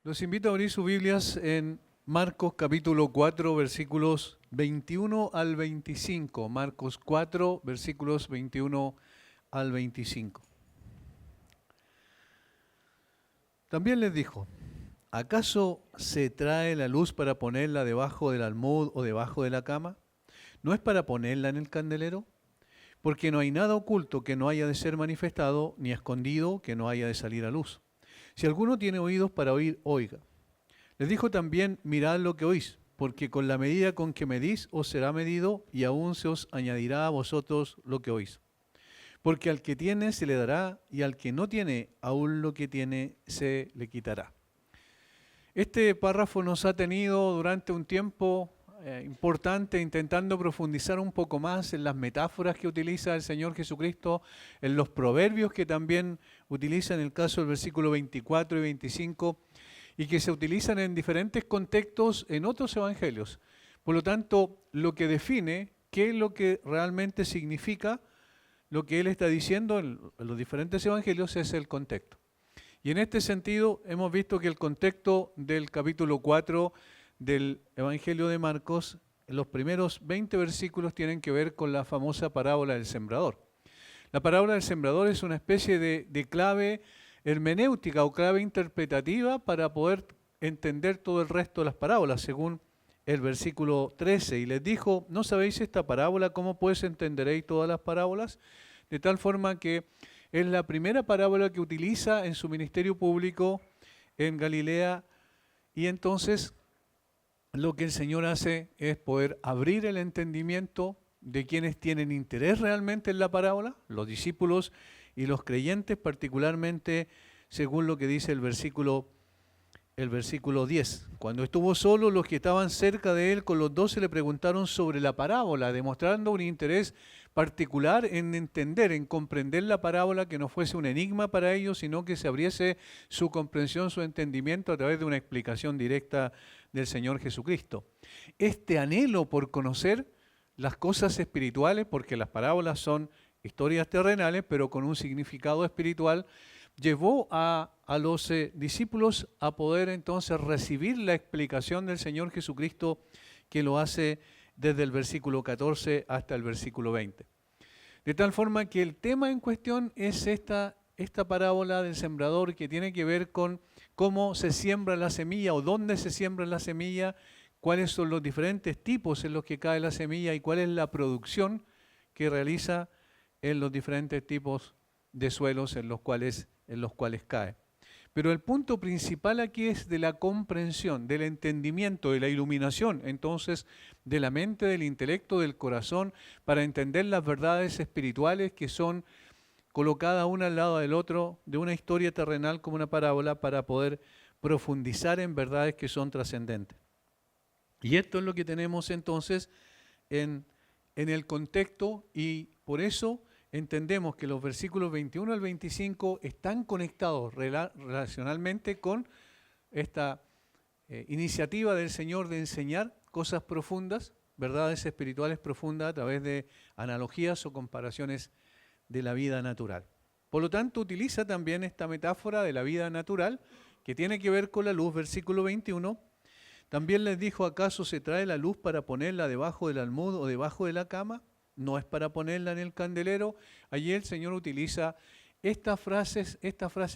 Los invito a abrir sus Biblias en Marcos capítulo 4, versículos 21 al 25. Marcos 4, versículos 21 al 25. También les dijo, ¿acaso se trae la luz para ponerla debajo del almud o debajo de la cama? ¿No es para ponerla en el candelero? Porque no hay nada oculto que no haya de ser manifestado, ni escondido que no haya de salir a luz. Si alguno tiene oídos para oír, oiga. Les dijo también, mirad lo que oís, porque con la medida con que medís os será medido y aún se os añadirá a vosotros lo que oís. Porque al que tiene se le dará y al que no tiene, aún lo que tiene se le quitará. Este párrafo nos ha tenido durante un tiempo importante intentando profundizar un poco más en las metáforas que utiliza el Señor Jesucristo, en los proverbios que también utiliza en el caso del versículo 24 y 25, y que se utilizan en diferentes contextos en otros evangelios. Por lo tanto, lo que define qué es lo que realmente significa lo que Él está diciendo en los diferentes evangelios es el contexto. Y en este sentido hemos visto que el contexto del capítulo 4 del Evangelio de Marcos, en los primeros 20 versículos tienen que ver con la famosa parábola del sembrador. La parábola del sembrador es una especie de clave hermenéutica o clave interpretativa para poder entender todo el resto de las parábolas, según el versículo 13. Y les dijo, ¿no sabéis esta parábola? ¿Cómo pues entenderéis todas las parábolas? De tal forma que es la primera parábola que utiliza en su ministerio público en Galilea, y entonces lo que el Señor hace es poder abrir el entendimiento de quienes tienen interés realmente en la parábola, los discípulos y los creyentes, particularmente según lo que dice el versículo 10. Cuando estuvo solo, los que estaban cerca de él con los 12 le preguntaron sobre la parábola, demostrando un interés particular en entender, en comprender la parábola, que no fuese un enigma para ellos, sino que se abriese su comprensión, su entendimiento a través de una explicación directa del Señor Jesucristo. Este anhelo por conocer las cosas espirituales, porque las parábolas son historias terrenales, pero con un significado espiritual, llevó a los discípulos a poder entonces recibir la explicación del Señor Jesucristo, que lo hace desde el versículo 14 hasta el versículo 20. De tal forma que el tema en cuestión es esta parábola del sembrador, que tiene que ver con cómo se siembra la semilla o dónde se siembra la semilla, cuáles son los diferentes tipos en los que cae la semilla y cuál es la producción que realiza en los diferentes tipos de suelos en los cuales cae. Pero el punto principal aquí es de la comprensión, del entendimiento, de la iluminación, entonces, de la mente, del intelecto, del corazón, para entender las verdades espirituales que son colocadas una al lado del otro, de una historia terrenal como una parábola, para poder profundizar en verdades que son trascendentes. Y esto es lo que tenemos entonces en el contexto, y por eso entendemos que los versículos 21 al 25 están conectados relacionalmente con esta iniciativa del Señor de enseñar cosas profundas, verdades espirituales profundas a través de analogías o comparaciones de la vida natural. Por lo tanto, utiliza también esta metáfora de la vida natural que tiene que ver con la luz, versículo 21. También les dijo, ¿acaso se trae la luz para ponerla debajo del almud o debajo de la cama? No es para ponerla en el candelero. Allí el Señor utiliza estas frases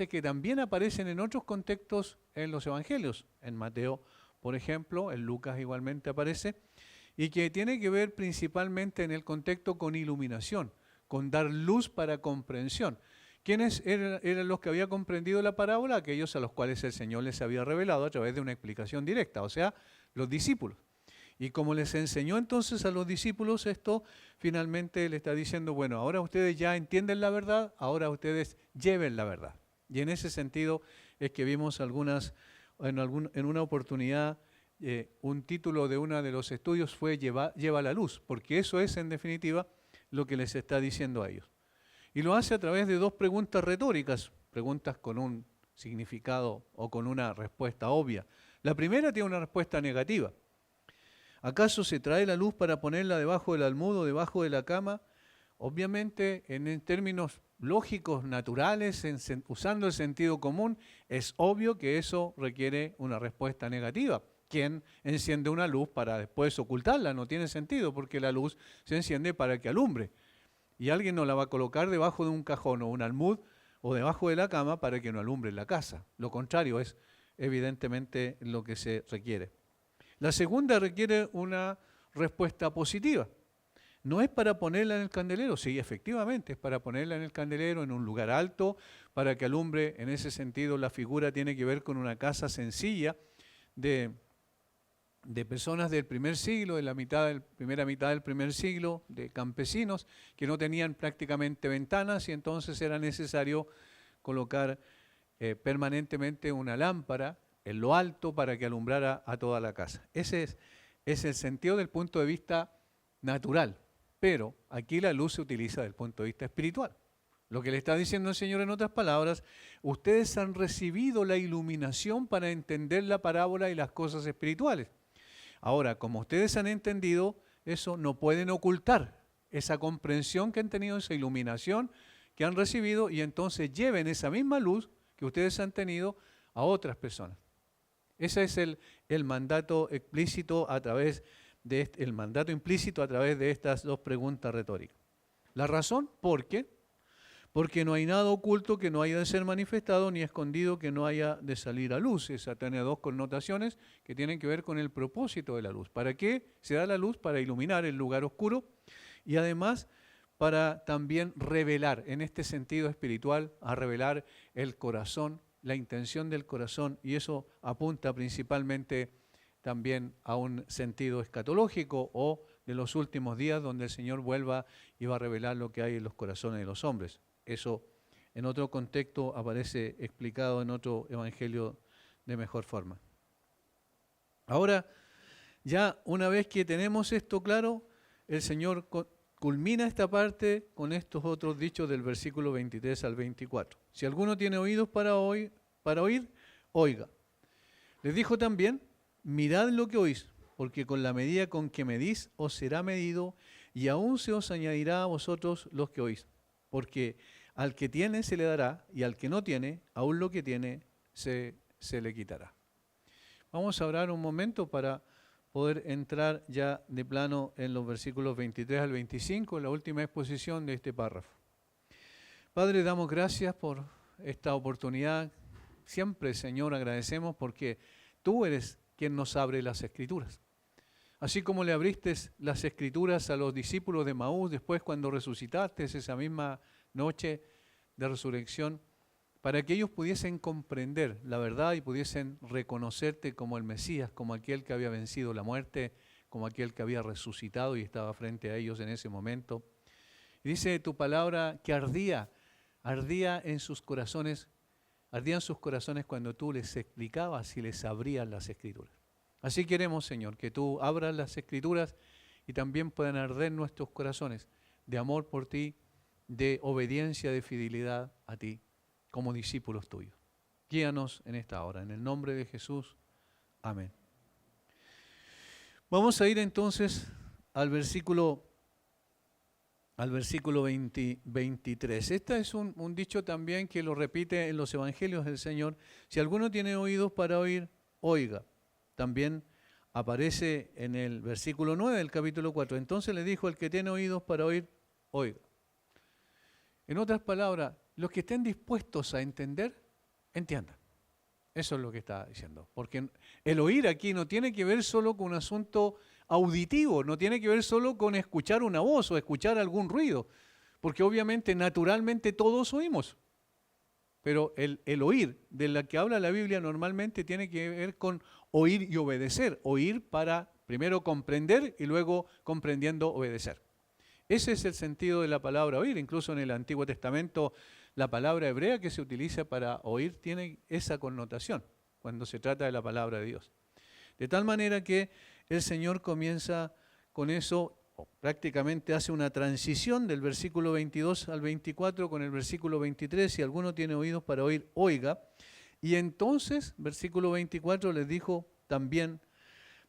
que también aparecen en otros contextos en los evangelios. En Mateo, por ejemplo, en Lucas igualmente aparece, y que tiene que ver principalmente en el contexto con iluminación, con dar luz para comprensión. ¿Quiénes eran los que habían comprendido la parábola? Aquellos a los cuales el Señor les había revelado a través de una explicación directa, o sea, los discípulos. Y como les enseñó entonces a los discípulos esto, finalmente le está diciendo, bueno, ahora ustedes ya entienden la verdad, ahora ustedes lleven la verdad. Y en ese sentido es que vimos en una oportunidad, un título de uno de los estudios fue Lleva la luz, porque eso es en definitiva lo que les está diciendo a ellos. Y lo hace a través de dos preguntas retóricas, preguntas con un significado o con una respuesta obvia. La primera tiene una respuesta negativa. ¿Acaso se trae la luz para ponerla debajo del almud o debajo de la cama? Obviamente, en términos lógicos, naturales, usando el sentido común, es obvio que eso requiere una respuesta negativa. ¿Quién enciende una luz para después ocultarla? No tiene sentido, porque la luz se enciende para que alumbre. Y alguien no la va a colocar debajo de un cajón o un almud o debajo de la cama para que no alumbre la casa. Lo contrario es evidentemente lo que se requiere. La segunda requiere una respuesta positiva. No es para ponerla en el candelero, sí, efectivamente, es para ponerla en el candelero en un lugar alto, para que alumbre. En ese sentido, la figura tiene que ver con una casa sencilla de personas del primer siglo, de la primera mitad del primer siglo, de campesinos que no tenían prácticamente ventanas y entonces era necesario colocar permanentemente una lámpara en lo alto para que alumbrara a toda la casa. Ese es el sentido del punto de vista natural, pero aquí la luz se utiliza desde el punto de vista espiritual. Lo que le está diciendo el Señor en otras palabras, ustedes han recibido la iluminación para entender la parábola y las cosas espirituales. Ahora, como ustedes han entendido eso, no pueden ocultar esa comprensión que han tenido, esa iluminación que han recibido, y entonces lleven esa misma luz que ustedes han tenido a otras personas. Ese es el mandato explícito a través de el mandato implícito a través de estas dos preguntas retóricas. La razón, ¿por qué? Porque no hay nada oculto que no haya de ser manifestado, ni escondido que no haya de salir a luz. Esa tiene dos connotaciones que tienen que ver con el propósito de la luz. ¿Para qué se da la luz? Para iluminar el lugar oscuro y además para también revelar, en este sentido espiritual, a revelar el corazón, la intención del corazón, y eso apunta principalmente también a un sentido escatológico o de los últimos días, donde el Señor vuelva y va a revelar lo que hay en los corazones de los hombres. Eso en otro contexto aparece explicado en otro evangelio de mejor forma. Ahora, ya una vez que tenemos esto claro, el Señor culmina esta parte con estos otros dichos del versículo 23 al 24. Si alguno tiene oídos para oír, oiga. Les dijo también, mirad lo que oís, porque con la medida con que medís os será medido, y aún se os añadirá a vosotros los que oís. Porque al que tiene se le dará, y al que no tiene, aún lo que tiene se le quitará. Vamos a orar un momento para poder entrar ya de plano en los versículos 23 al 25, la última exposición de este párrafo. Padre, damos gracias por esta oportunidad. Siempre, Señor, agradecemos porque tú eres quien nos abre las Escrituras. Así como le abriste las Escrituras a los discípulos de Maús después cuando resucitaste esa misma noche de resurrección, para que ellos pudiesen comprender la verdad y pudiesen reconocerte como el Mesías, como aquel que había vencido la muerte, como aquel que había resucitado y estaba frente a ellos en ese momento. Y dice tu palabra que ardían sus corazones cuando tú les explicabas y les abrías las Escrituras. Así queremos, Señor, que tú abras las Escrituras y también puedan arder nuestros corazones de amor por ti, de obediencia, de fidelidad a ti, como discípulos tuyos. Guíanos en esta hora, en el nombre de Jesús. Amén. Vamos a ir entonces al versículo 23. Este es un dicho también que lo repite en los evangelios del Señor. Si alguno tiene oídos para oír, oiga. También aparece en el versículo 9 del capítulo 4. Entonces le dijo, el que tiene oídos para oír, oiga. En otras palabras, los que estén dispuestos a entender, entiendan. Eso es lo que está diciendo. Porque el oír aquí no tiene que ver solo con un asunto auditivo, no tiene que ver solo con escuchar una voz o escuchar algún ruido. Porque obviamente, naturalmente todos oímos. Pero el oír de la que habla la Biblia normalmente tiene que ver con oír y obedecer. Oír para primero comprender y luego comprendiendo obedecer. Ese es el sentido de la palabra oír. Incluso en el Antiguo Testamento la palabra hebrea que se utiliza para oír tiene esa connotación cuando se trata de la palabra de Dios. De tal manera que el Señor comienza con eso, o prácticamente hace una transición del versículo 22 al 24 con el versículo 23. Si alguno tiene oídos para oír, oiga. Y entonces, versículo 24 les dijo también,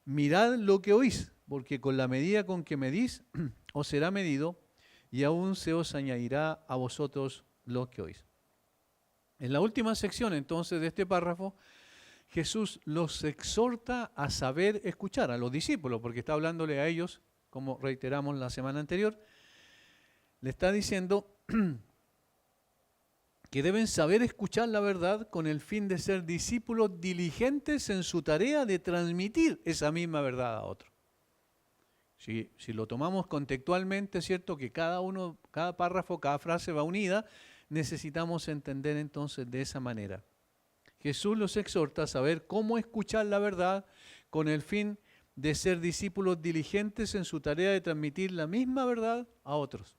mirad lo que oís, porque con la medida con que medís os será medido, y aún se os añadirá a vosotros los que oís. En la última sección entonces de este párrafo, Jesús los exhorta a saber escuchar, a los discípulos, porque está hablándole a ellos, como reiteramos la semana anterior, le está diciendo que deben saber escuchar la verdad con el fin de ser discípulos diligentes en su tarea de transmitir esa misma verdad a otros. Si lo tomamos contextualmente, es cierto que cada párrafo, cada frase va unida, necesitamos entender entonces de esa manera. Jesús los exhorta a saber cómo escuchar la verdad con el fin de ser discípulos diligentes en su tarea de transmitir la misma verdad a otros.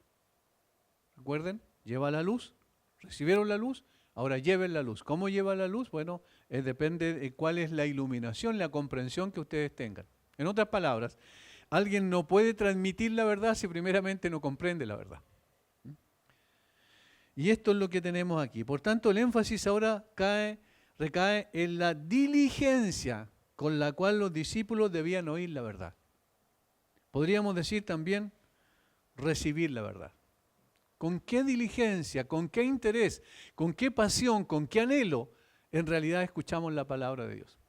Recuerden, lleva la luz, recibieron la luz, ahora lleven la luz. ¿Cómo lleva la luz? Bueno, depende de cuál es la iluminación, la comprensión que ustedes tengan. En otras palabras, alguien no puede transmitir la verdad si primeramente no comprende la verdad. Y esto es lo que tenemos aquí. Por tanto, el énfasis ahora recae en la diligencia con la cual los discípulos debían oír la verdad. Podríamos decir también recibir la verdad. ¿Con qué diligencia, con qué interés, con qué pasión, con qué anhelo en realidad escuchamos la palabra de Dios?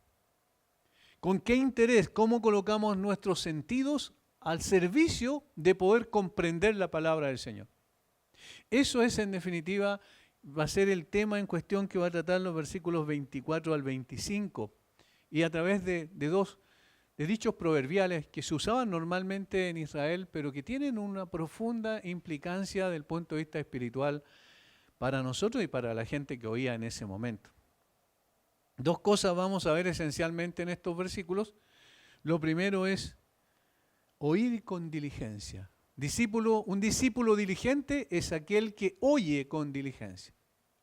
¿Con qué interés, cómo colocamos nuestros sentidos al servicio de poder comprender la palabra del Señor? Eso es, en definitiva, va a ser el tema en cuestión que va a tratar los versículos 24 al 25 y a través de dichos proverbiales que se usaban normalmente en Israel, pero que tienen una profunda implicancia desde el punto de vista espiritual para nosotros y para la gente que oía en ese momento. Dos cosas vamos a ver esencialmente en estos versículos. Lo primero es oír con diligencia. Un discípulo diligente es aquel que oye con diligencia.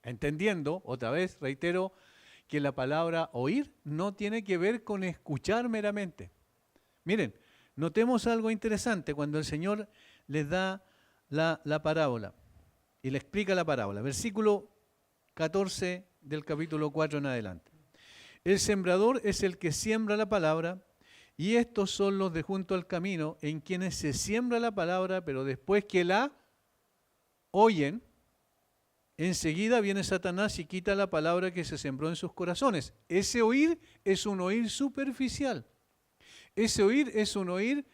Entendiendo, otra vez, reitero, que la palabra oír no tiene que ver con escuchar meramente. Miren, notemos algo interesante cuando el Señor les da la parábola y le explica la parábola. Versículo 14 del capítulo 4 en adelante. El sembrador es el que siembra la palabra, y estos son los de junto al camino, en quienes se siembra la palabra, pero después que la oyen, enseguida viene Satanás y quita la palabra que se sembró en sus corazones. Ese oír es un oír superficial. Ese oír es un oír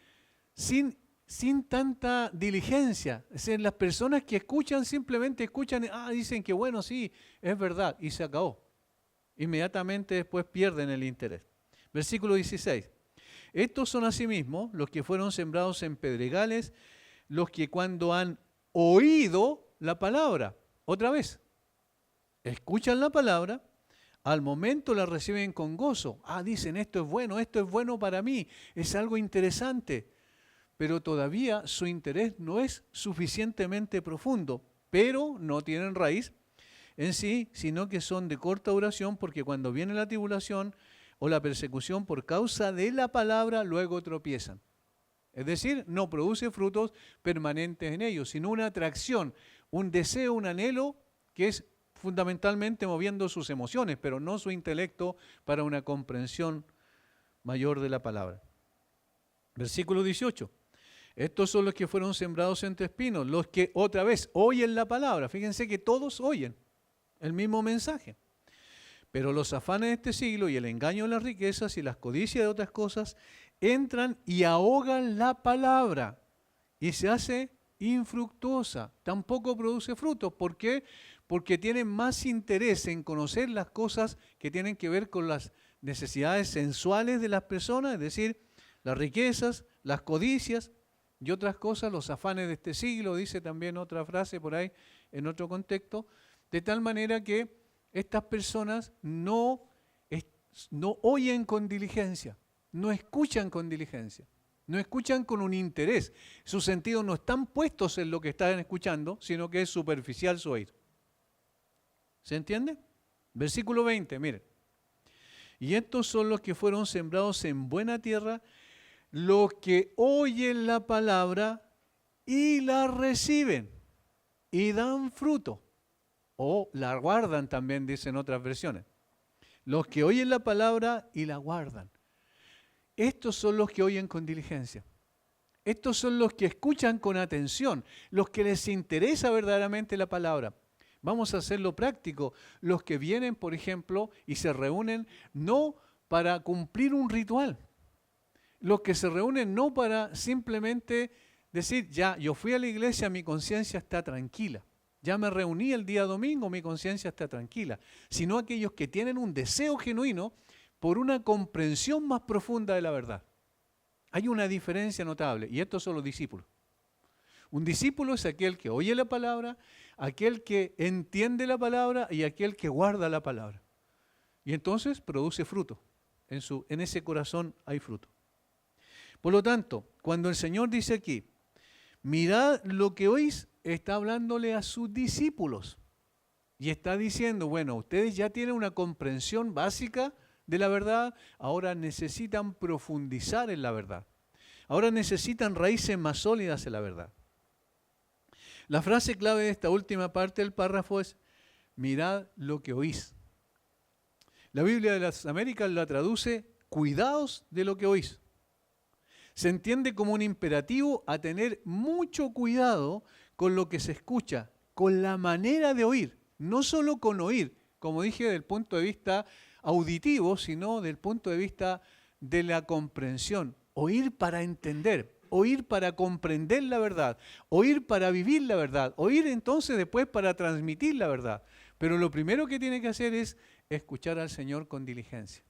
sin tanta diligencia. Es decir, las personas que escuchan simplemente escuchan, dicen que bueno, sí, es verdad, y se acabó. Inmediatamente después pierden el interés. Versículo 16. Estos son asimismo los que fueron sembrados en pedregales, los que cuando han oído la palabra, otra vez, escuchan la palabra, al momento la reciben con gozo. Dicen, esto es bueno para mí, es algo interesante. Pero todavía su interés no es suficientemente profundo, pero no tienen raíz en sí, sino que son de corta duración, porque cuando viene la tribulación o la persecución por causa de la palabra, luego tropiezan. Es decir, no produce frutos permanentes en ellos, sino una atracción, un deseo, un anhelo que es fundamentalmente moviendo sus emociones, pero no su intelecto para una comprensión mayor de la palabra. Versículo 18. Estos son los que fueron sembrados entre espinos, los que otra vez oyen la palabra. Fíjense que todos oyen el mismo mensaje. Pero los afanes de este siglo y el engaño de las riquezas y las codicias de otras cosas entran y ahogan la palabra y se hace infructuosa. Tampoco produce frutos. ¿Por qué? Porque tienen más interés en conocer las cosas que tienen que ver con las necesidades sensuales de las personas, es decir, las riquezas, las codicias y otras cosas, los afanes de este siglo, dice también otra frase por ahí en otro contexto, de tal manera que estas personas no oyen con diligencia, no escuchan con diligencia, no escuchan con un interés. Sus sentidos no están puestos en lo que están escuchando, sino que es superficial su oír. ¿Se entiende? Versículo 20, miren. Y estos son los que fueron sembrados en buena tierra, los que oyen la palabra y la reciben y dan fruto. O la guardan también, dicen otras versiones. Los que oyen la palabra y la guardan. Estos son los que oyen con diligencia. Estos son los que escuchan con atención, los que les interesa verdaderamente la palabra. Vamos a hacerlo práctico. Los que vienen, por ejemplo, y se reúnen no para cumplir un ritual. Los que se reúnen no para simplemente decir, ya, yo fui a la iglesia, mi conciencia está tranquila. Ya me reuní el día domingo, mi conciencia está tranquila. Sino aquellos que tienen un deseo genuino por una comprensión más profunda de la verdad. Hay una diferencia notable, y estos son los discípulos. Un discípulo es aquel que oye la palabra, aquel que entiende la palabra y aquel que guarda la palabra. Y entonces produce fruto. En ese corazón hay fruto. Por lo tanto, cuando el Señor dice aquí, mirad lo que oís, está hablándole a sus discípulos. Y está diciendo, bueno, ustedes ya tienen una comprensión básica de la verdad, ahora necesitan profundizar en la verdad. Ahora necesitan raíces más sólidas en la verdad. La frase clave de esta última parte del párrafo es, mirad lo que oís. La Biblia de las Américas la traduce, cuidaos de lo que oís. Se entiende como un imperativo a tener mucho cuidado con lo que se escucha, con la manera de oír, no solo con oír, como dije, desde el punto de vista auditivo, sino del punto de vista de la comprensión. Oír para entender, oír para comprender la verdad, oír para vivir la verdad, oír entonces después para transmitir la verdad. Pero lo primero que tiene que hacer es escuchar al Señor con diligencia.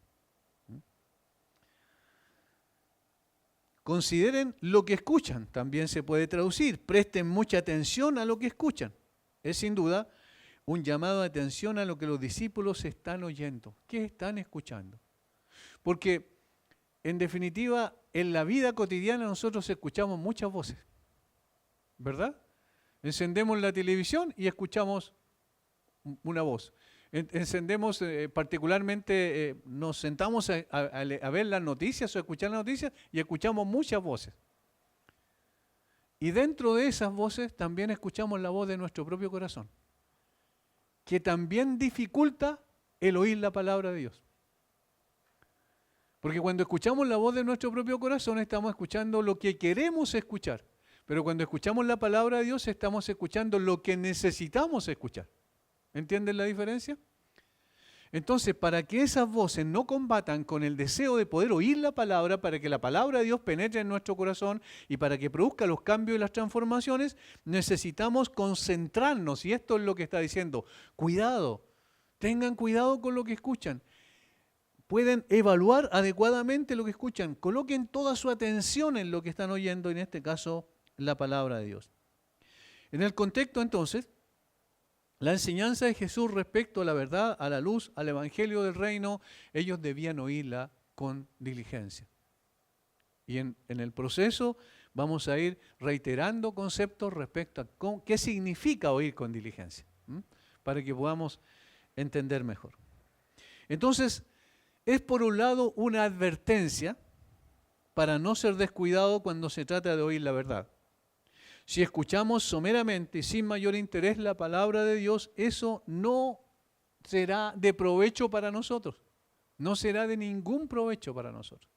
Consideren lo que escuchan, también se puede traducir. Presten mucha atención a lo que escuchan. Es sin duda un llamado de atención a lo que los discípulos están oyendo. ¿Qué están escuchando? Porque, en definitiva, en la vida cotidiana nosotros escuchamos muchas voces, ¿verdad? Encendemos la televisión y escuchamos una voz. Encendemos, particularmente, nos sentamos a ver las noticias o a escuchar las noticias y escuchamos muchas voces. Y dentro de esas voces también escuchamos la voz de nuestro propio corazón, que también dificulta el oír la palabra de Dios. Porque cuando escuchamos la voz de nuestro propio corazón estamos escuchando lo que queremos escuchar. Pero cuando escuchamos la palabra de Dios estamos escuchando lo que necesitamos escuchar. ¿Entienden la diferencia? Entonces, para que esas voces no combatan con el deseo de poder oír la palabra, para que la palabra de Dios penetre en nuestro corazón y para que produzca los cambios y las transformaciones, necesitamos concentrarnos. Y esto es lo que está diciendo. Cuidado, tengan cuidado con lo que escuchan. Pueden evaluar adecuadamente lo que escuchan. Coloquen toda su atención en lo que están oyendo, en este caso, la palabra de Dios. En el contexto, entonces, la enseñanza de Jesús respecto a la verdad, a la luz, al evangelio del reino, ellos debían oírla con diligencia. Y en el proceso vamos a ir reiterando conceptos respecto a qué significa oír con diligencia, para que podamos entender mejor. Entonces, es por un lado una advertencia para no ser descuidado cuando se trata de oír la verdad. Si escuchamos someramente y sin mayor interés la palabra de Dios, eso no será de provecho para nosotros. No será de ningún provecho para nosotros.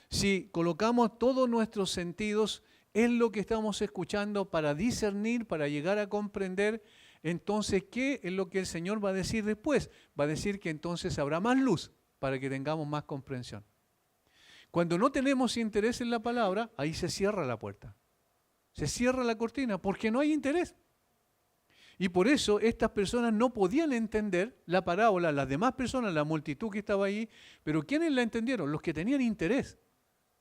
Si colocamos todos nuestros sentidos en lo que estamos escuchando para discernir, para llegar a comprender, entonces, ¿qué es lo que el Señor va a decir después? Va a decir que entonces habrá más luz para que tengamos más comprensión. Cuando no tenemos interés en la palabra, ahí se cierra la puerta. Se cierra la cortina porque no hay interés. Y por eso estas personas no podían entender la parábola, las demás personas, la multitud que estaba ahí, pero ¿quiénes la entendieron? Los que tenían interés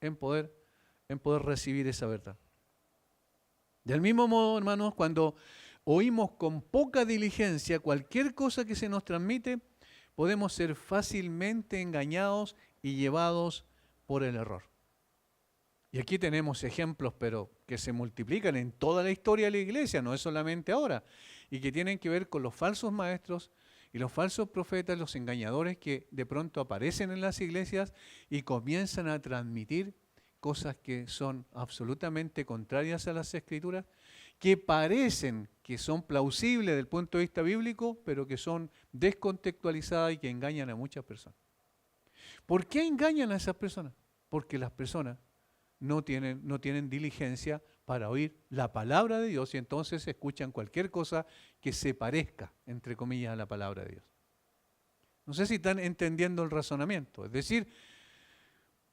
en poder recibir esa verdad. Del mismo modo, hermanos, cuando oímos con poca diligencia cualquier cosa que se nos transmite, podemos ser fácilmente engañados y llevados por el error. Y aquí tenemos ejemplos, pero que se multiplican en toda la historia de la iglesia, no es solamente ahora, y que tienen que ver con los falsos maestros y los falsos profetas, los engañadores que de pronto aparecen en las iglesias y comienzan a transmitir cosas que son absolutamente contrarias a las Escrituras, que parecen que son plausibles desde el punto de vista bíblico, pero que son descontextualizadas y que engañan a muchas personas. ¿Por qué engañan a esas personas? Porque las personas no tienen diligencia para oír la palabra de Dios y entonces escuchan cualquier cosa que se parezca, entre comillas, a la palabra de Dios. No sé si están entendiendo el razonamiento. Es decir,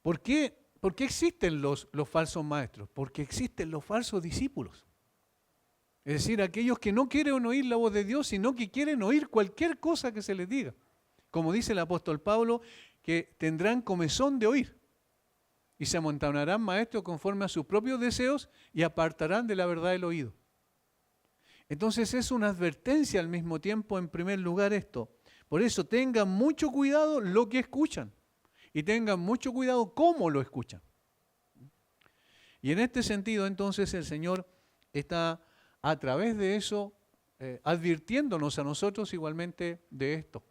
¿por qué existen los falsos maestros? Porque existen los falsos discípulos. Es decir, aquellos que no quieren oír la voz de Dios, sino que quieren oír cualquier cosa que se les diga. Como dice el apóstol Pablo, que tendrán comezón de oír y se amontonarán maestros conforme a sus propios deseos y apartarán de la verdad el oído. Entonces es una advertencia al mismo tiempo, en primer lugar, esto. Por eso tengan mucho cuidado lo que escuchan y tengan mucho cuidado cómo lo escuchan. Y en este sentido, entonces, el Señor está a través de eso advirtiéndonos a nosotros igualmente de esto.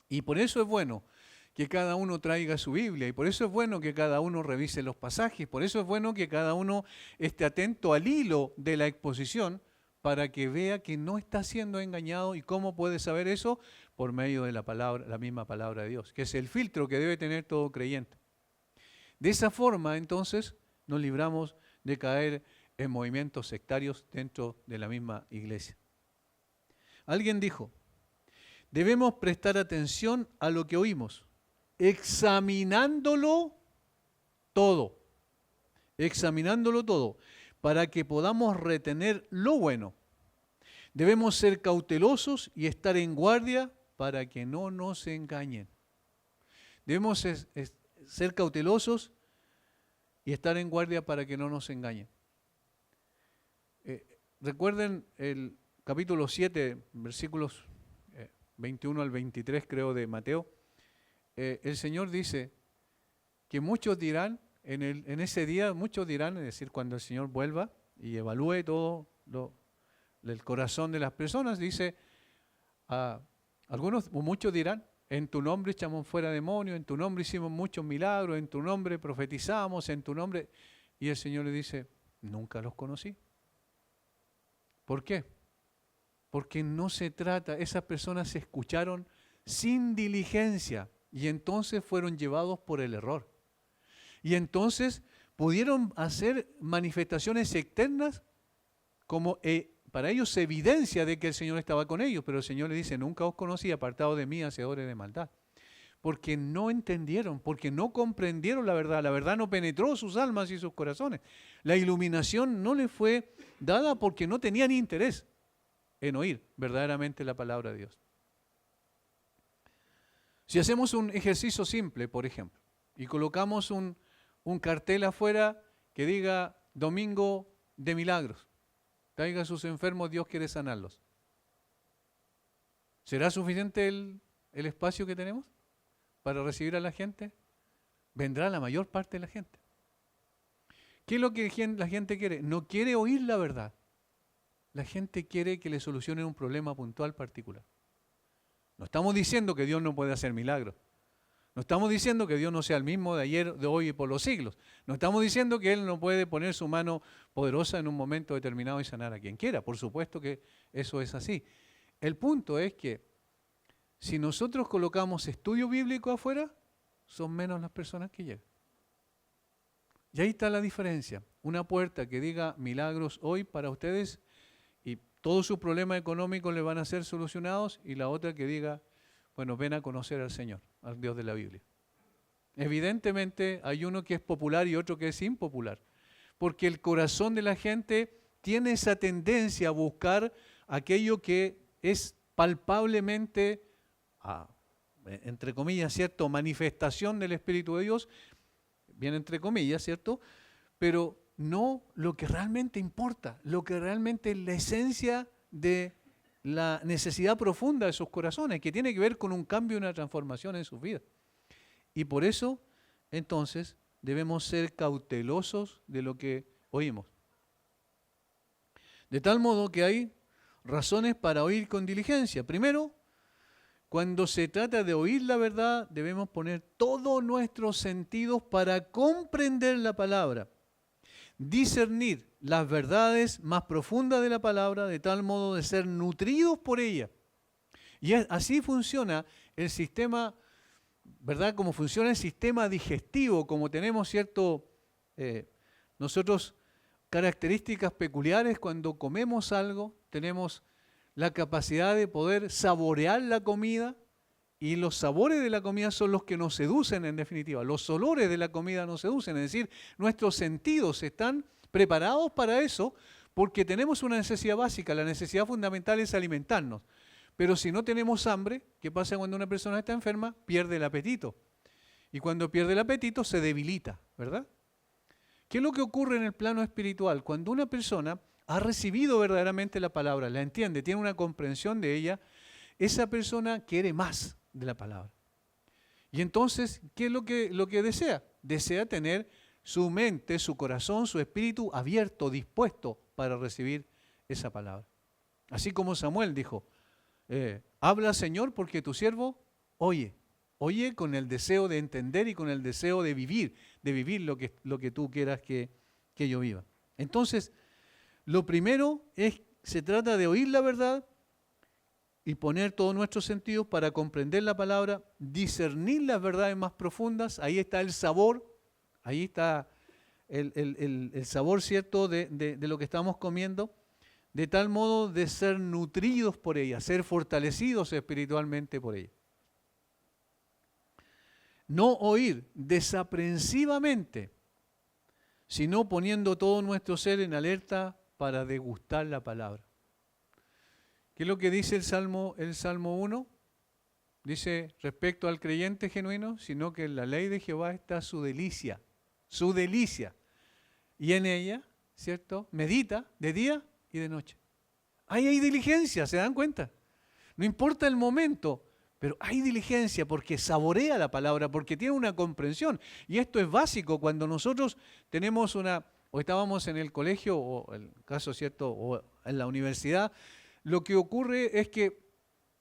Y por eso es bueno que cada uno traiga su Biblia, y por eso es bueno que cada uno revise los pasajes, por eso es bueno que cada uno esté atento al hilo de la exposición para que vea que no está siendo engañado. ¿Y cómo puede saber eso? Por medio de la palabra, la misma palabra de Dios, que es el filtro que debe tener todo creyente. De esa forma, entonces, nos libramos de caer en movimientos sectarios dentro de la misma iglesia. Alguien dijo: debemos prestar atención a lo que oímos, examinándolo todo, para que podamos retener lo bueno. Debemos ser cautelosos y estar en guardia para que no nos engañen. Debemos ser cautelosos y estar en guardia para que no nos engañen. Recuerden el capítulo 7, versículos 21 al 23, creo, de Mateo. El Señor dice que muchos dirán, en ese día, muchos dirán, es decir, cuando el Señor vuelva y evalúe todo el corazón de las personas, dice, muchos dirán: en tu nombre echamos fuera demonios, en tu nombre hicimos muchos milagros, en tu nombre profetizamos, en tu nombre. Y el Señor le dice: nunca los conocí. ¿Por qué? Porque no se trata, esas personas se escucharon sin diligencia y entonces fueron llevados por el error. Y entonces pudieron hacer manifestaciones externas como para ellos evidencia de que el Señor estaba con ellos, pero el Señor les dice: nunca os conocí, apartados de mí, hacedores de maldad. Porque no entendieron, porque no comprendieron la verdad no penetró sus almas y sus corazones. La iluminación no les fue dada porque no tenían interés en oír verdaderamente la palabra de Dios. Si hacemos un ejercicio simple, por ejemplo, y colocamos un cartel afuera que diga: domingo de milagros, traiga a sus enfermos, Dios quiere sanarlos, ¿será suficiente el espacio que tenemos para recibir a la gente? Vendrá la mayor parte de la gente. ¿Qué es lo que la gente quiere? No quiere oír la verdad. La gente quiere que le solucionen un problema puntual particular. No estamos diciendo que Dios no puede hacer milagros. No estamos diciendo que Dios no sea el mismo de ayer, de hoy y por los siglos. No estamos diciendo que Él no puede poner su mano poderosa en un momento determinado y sanar a quien quiera. Por supuesto que eso es así. El punto es que si nosotros colocamos estudio bíblico afuera, son menos las personas que llegan. Y ahí está la diferencia. Una puerta que diga milagros hoy para ustedes y todos sus problemas económicos le van a ser solucionados, y la otra que diga: bueno, ven a conocer al Señor, al Dios de la Biblia. Evidentemente hay uno que es popular y otro que es impopular, porque el corazón de la gente tiene esa tendencia a buscar aquello que es palpablemente, entre comillas, ¿cierto?, manifestación del Espíritu de Dios, bien entre comillas, ¿cierto?, pero no lo que realmente importa, lo que realmente es la esencia de la necesidad profunda de sus corazones, que tiene que ver con un cambio y una transformación en sus vidas. Y por eso, entonces, debemos ser cautelosos de lo que oímos. De tal modo que hay razones para oír con diligencia. Primero, cuando se trata de oír la verdad, debemos poner todos nuestros sentidos para comprender la palabra, discernir las verdades más profundas de la palabra, de tal modo de ser nutridos por ella. Y así funciona el sistema, ¿verdad? Como funciona el sistema digestivo, como tenemos cierto Nosotros, características peculiares, cuando comemos algo, tenemos la capacidad de poder saborear la comida, y los sabores de la comida son los que nos seducen en definitiva. Los olores de la comida nos seducen, es decir, nuestros sentidos están preparados para eso porque tenemos una necesidad básica. La necesidad fundamental es alimentarnos. Pero si no tenemos hambre, ¿qué pasa cuando una persona está enferma? Pierde el apetito. Y cuando pierde el apetito se debilita, ¿verdad? ¿Qué es lo que ocurre en el plano espiritual? Cuando una persona ha recibido verdaderamente la palabra, la entiende, tiene una comprensión de ella, esa persona quiere más de la palabra. Y entonces, ¿qué es lo que desea? Desea tener su mente, su corazón, su espíritu abierto, dispuesto para recibir esa palabra. Así como Samuel dijo, habla Señor porque tu siervo oye. Oye con el deseo de entender y con el deseo de vivir lo que tú quieras que yo viva. Entonces, lo primero se trata de oír la verdad y poner todos nuestros sentidos para comprender la palabra, discernir las verdades más profundas. Ahí está el sabor, ahí está el sabor, ¿cierto?, de lo que estamos comiendo, de tal modo de ser nutridos por ella, ser fortalecidos espiritualmente por ella. No oír desaprensivamente, sino poniendo todo nuestro ser en alerta para degustar la palabra. ¿Qué es lo que dice el Salmo 1? Dice, respecto al creyente genuino, sino que en la ley de Jehová está su delicia, y en ella, ¿cierto?, medita de día y de noche. Ahí hay diligencia, ¿se dan cuenta? No importa el momento, pero hay diligencia porque saborea la palabra, porque tiene una comprensión. Y esto es básico cuando nosotros tenemos o estábamos en el colegio, o en el caso, ¿cierto?, o en la universidad. Lo que ocurre es que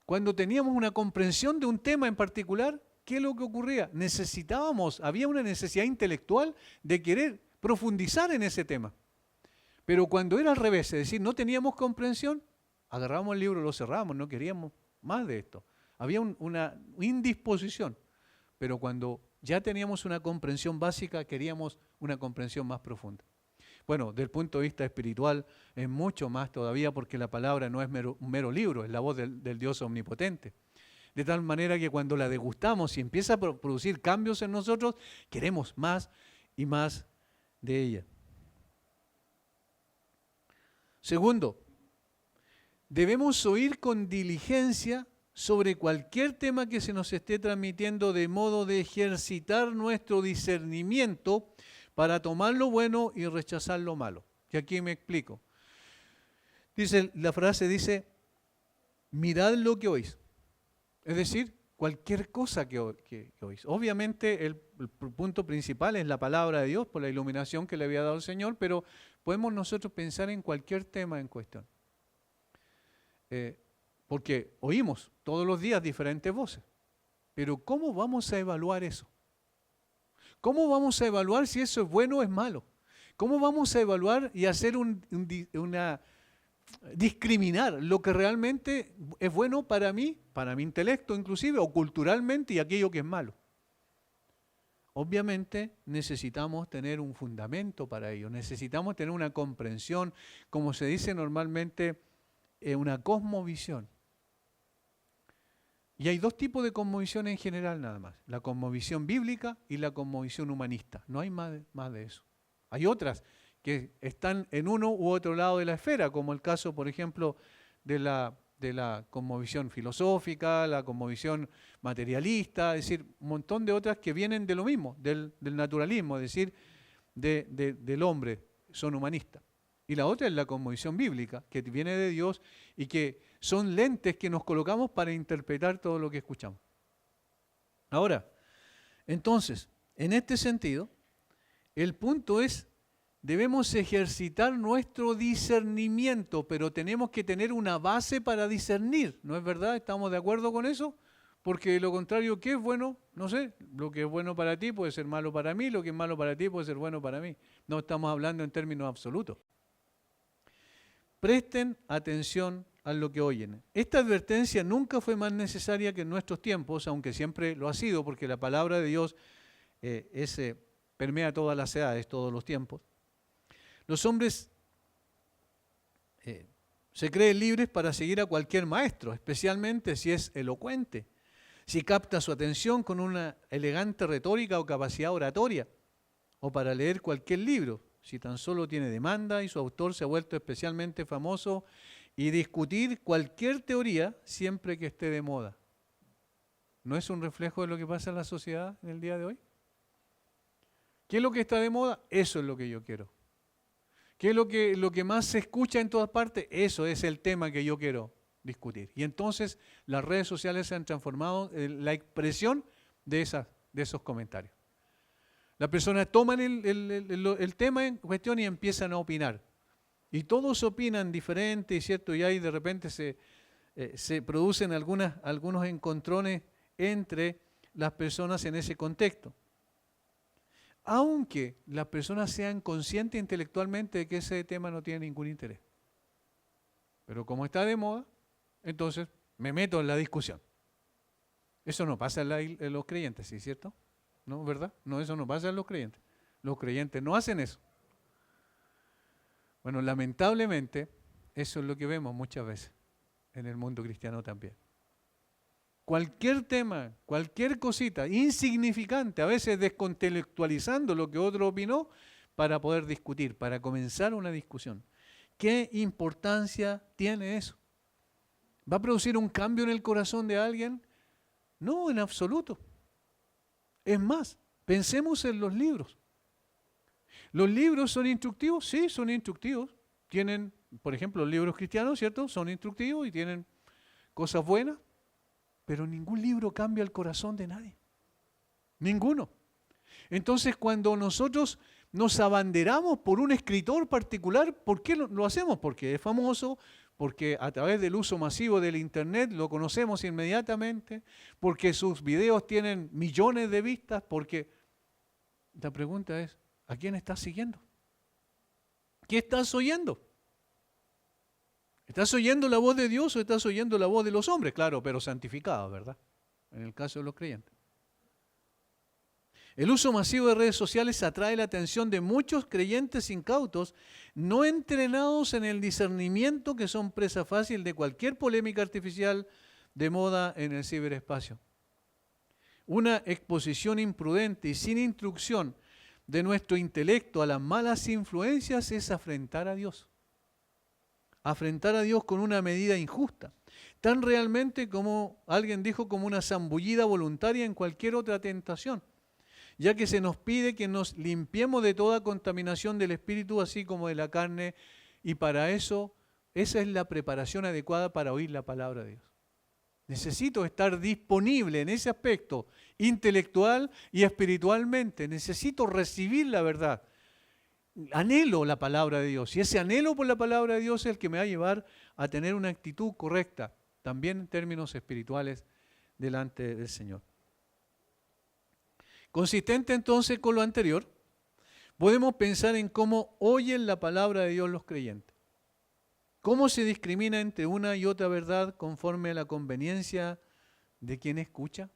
cuando teníamos una comprensión de un tema en particular, ¿qué es lo que ocurría? Había una necesidad intelectual de querer profundizar en ese tema. Pero cuando era al revés, es decir, no teníamos comprensión, agarrábamos el libro, lo cerrábamos, no queríamos más de esto. Había una indisposición, pero cuando ya teníamos una comprensión básica, queríamos una comprensión más profunda. Bueno, desde el punto de vista espiritual es mucho más todavía porque la palabra no es un mero libro, es la voz del Dios omnipotente. De tal manera que cuando la degustamos y empieza a producir cambios en nosotros, queremos más y más de ella. Segundo, debemos oír con diligencia sobre cualquier tema que se nos esté transmitiendo de modo de ejercitar nuestro discernimiento para tomar lo bueno y rechazar lo malo. Y aquí me explico. La frase dice, mirad lo que oís. Es decir, cualquier cosa que oís. Obviamente el punto principal es la palabra de Dios por la iluminación que le había dado el Señor, pero podemos nosotros pensar en cualquier tema en cuestión. Porque oímos todos los días diferentes voces. Pero ¿cómo vamos a evaluar eso? ¿Cómo vamos a evaluar si eso es bueno o es malo? ¿Cómo vamos a evaluar y hacer discriminar lo que realmente es bueno para mí, para mi intelecto inclusive, o culturalmente, y aquello que es malo? Obviamente necesitamos tener un fundamento para ello, necesitamos tener una comprensión, como se dice normalmente, una cosmovisión. Y hay dos tipos de cosmovisión en general nada más, la cosmovisión bíblica y la cosmovisión humanista. No hay más de eso. Hay otras que están en uno u otro lado de la esfera, como el caso, por ejemplo, de la cosmovisión filosófica, la cosmovisión materialista, es decir, un montón de otras que vienen de lo mismo, del naturalismo, es decir, del hombre, son humanistas. Y la otra es la cosmovisión bíblica, que viene de Dios y que son lentes que nos colocamos para interpretar todo lo que escuchamos. Ahora, entonces, en este sentido, el punto es, debemos ejercitar nuestro discernimiento, pero tenemos que tener una base para discernir, ¿no es verdad? ¿Estamos de acuerdo con eso? Porque de lo contrario, ¿qué es bueno? No sé, lo que es bueno para ti puede ser malo para mí, lo que es malo para ti puede ser bueno para mí. No estamos hablando en términos absolutos. Presten atención a lo que oyen. Esta advertencia nunca fue más necesaria que en nuestros tiempos, aunque siempre lo ha sido, porque la palabra de Dios es permea todas las edades, todos los tiempos. Los hombres se creen libres para seguir a cualquier maestro, especialmente si es elocuente, si capta su atención con una elegante retórica o capacidad oratoria, o para leer cualquier libro, si tan solo tiene demanda y su autor se ha vuelto especialmente famoso, y discutir cualquier teoría siempre que esté de moda. ¿No es un reflejo de lo que pasa en la sociedad en el día de hoy? ¿Qué es lo que está de moda? Eso es lo que yo quiero. ¿Qué es lo que más se escucha en todas partes? Eso es el tema que yo quiero discutir. Y entonces las redes sociales se han transformado en la expresión de esos comentarios. Las personas toman el tema en cuestión y empiezan a opinar. Y todos opinan diferente, ¿cierto? Y ahí de repente se producen algunos encontrones entre las personas en ese contexto. Aunque las personas sean conscientes intelectualmente de que ese tema no tiene ningún interés. Pero como está de moda, entonces me meto en la discusión. Eso no pasa en los creyentes, ¿sí? ¿Cierto? ¿No? ¿Verdad? No, eso no pasa en los creyentes. Los creyentes no hacen eso. Bueno, lamentablemente, eso es lo que vemos muchas veces en el mundo cristiano también. Cualquier tema, cualquier cosita, insignificante, a veces descontextualizando lo que otro opinó, para poder discutir, para comenzar una discusión. ¿Qué importancia tiene eso? ¿Va a producir un cambio en el corazón de alguien? No, en absoluto. Es más, pensemos en los libros. ¿Los libros son instructivos? Sí, son instructivos. Tienen, por ejemplo, los libros cristianos, ¿cierto? Son instructivos y tienen cosas buenas, pero ningún libro cambia el corazón de nadie. Ninguno. Entonces, cuando nosotros nos abanderamos por un escritor particular, ¿por qué lo hacemos? Porque es famoso, porque a través del uso masivo del Internet lo conocemos inmediatamente, porque sus videos tienen millones de vistas, porque la pregunta es, ¿a quién estás siguiendo? ¿Qué estás oyendo? ¿Estás oyendo la voz de Dios o estás oyendo la voz de los hombres? Claro, pero santificados, ¿verdad? En el caso de los creyentes. El uso masivo de redes sociales atrae la atención de muchos creyentes incautos, no entrenados en el discernimiento, que son presa fácil de cualquier polémica artificial de moda en el ciberespacio. Una exposición imprudente y sin instrucción de nuestro intelecto a las malas influencias es afrentar a Dios. Afrentar a Dios con una medida injusta, tan realmente como alguien dijo, como una zambullida voluntaria en cualquier otra tentación, ya que se nos pide que nos limpiemos de toda contaminación del espíritu, así como de la carne, y para eso, esa es la preparación adecuada para oír la palabra de Dios. Necesito estar disponible en ese aspecto, intelectual y espiritualmente. Necesito recibir la verdad. Anhelo la palabra de Dios, y ese anhelo por la palabra de Dios es el que me va a llevar a tener una actitud correcta, también en términos espirituales, delante del Señor. Consistente entonces con lo anterior, podemos pensar en cómo oyen la palabra de Dios los creyentes. ¿Cómo se discrimina entre una y otra verdad conforme a la conveniencia de quien escucha?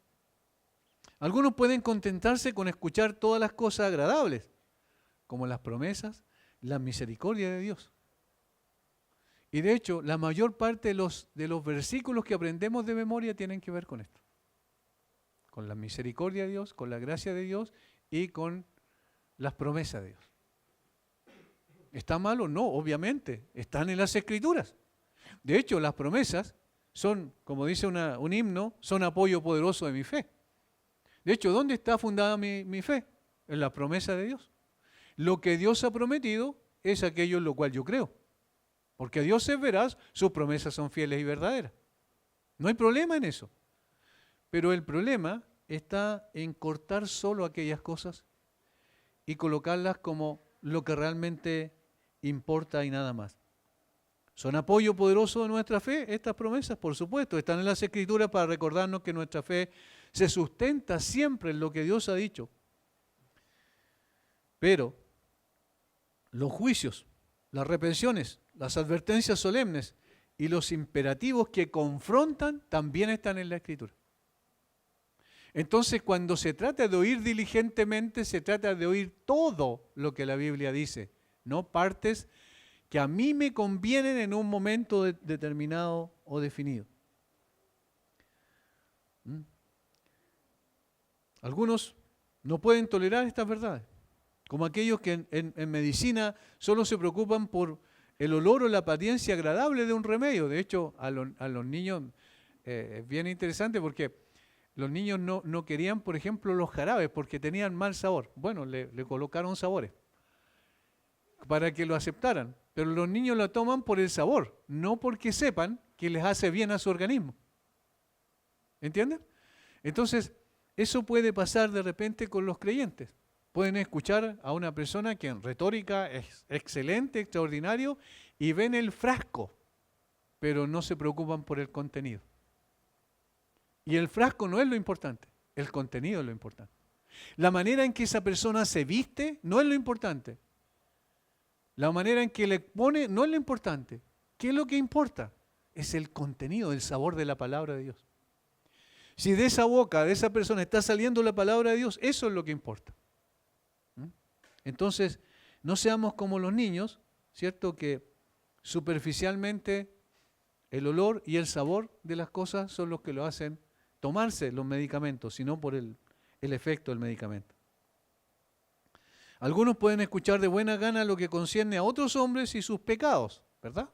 Algunos pueden contentarse con escuchar todas las cosas agradables, como las promesas, la misericordia de Dios. Y de hecho, la mayor parte de los versículos que aprendemos de memoria tienen que ver con esto. Con la misericordia de Dios, con la gracia de Dios y con las promesas de Dios. ¿Está mal o no? Obviamente, están en las Escrituras. De hecho, las promesas son, como dice un himno, son apoyo poderoso de mi fe. De hecho, ¿dónde está fundada mi fe? En la promesa de Dios. Lo que Dios ha prometido es aquello en lo cual yo creo. Porque Dios es veraz, sus promesas son fieles y verdaderas. No hay problema en eso. Pero el problema está en cortar solo aquellas cosas y colocarlas como lo que realmente importa y nada más. ¿Son apoyo poderoso de nuestra fe estas promesas? Por supuesto, están en las Escrituras para recordarnos que nuestra fe se sustenta siempre en lo que Dios ha dicho. Pero los juicios, las reprensiones, las advertencias solemnes y los imperativos que confrontan también están en la Escritura. Entonces, cuando se trata de oír diligentemente, se trata de oír todo lo que la Biblia dice, no partes que a mí me convienen en un momento determinado o definido. ¿Mm? Algunos no pueden tolerar estas verdades, como aquellos que en medicina solo se preocupan por el olor o la apariencia agradable de un remedio. De hecho, a los niños es bien interesante porque los niños no querían, por ejemplo, los jarabes porque tenían mal sabor. Bueno, le colocaron sabores para que lo aceptaran, pero los niños lo toman por el sabor, no porque sepan que les hace bien a su organismo. ¿Entienden? Entonces, eso puede pasar de repente con los creyentes. Pueden escuchar a una persona que en retórica es excelente, extraordinario, y ven el frasco, pero no se preocupan por el contenido. Y el frasco no es lo importante, el contenido es lo importante. La manera en que esa persona se viste no es lo importante. La manera en que le pone no es lo importante. ¿Qué es lo que importa? Es el contenido, el sabor de la palabra de Dios. Si de esa boca, de esa persona está saliendo la palabra de Dios, eso es lo que importa. Entonces, no seamos como los niños, ¿cierto? Que superficialmente el olor y el sabor de las cosas son los que lo hacen tomarse los medicamentos, sino por el efecto del medicamento. Algunos pueden escuchar de buena gana lo que concierne a otros hombres y sus pecados, ¿verdad?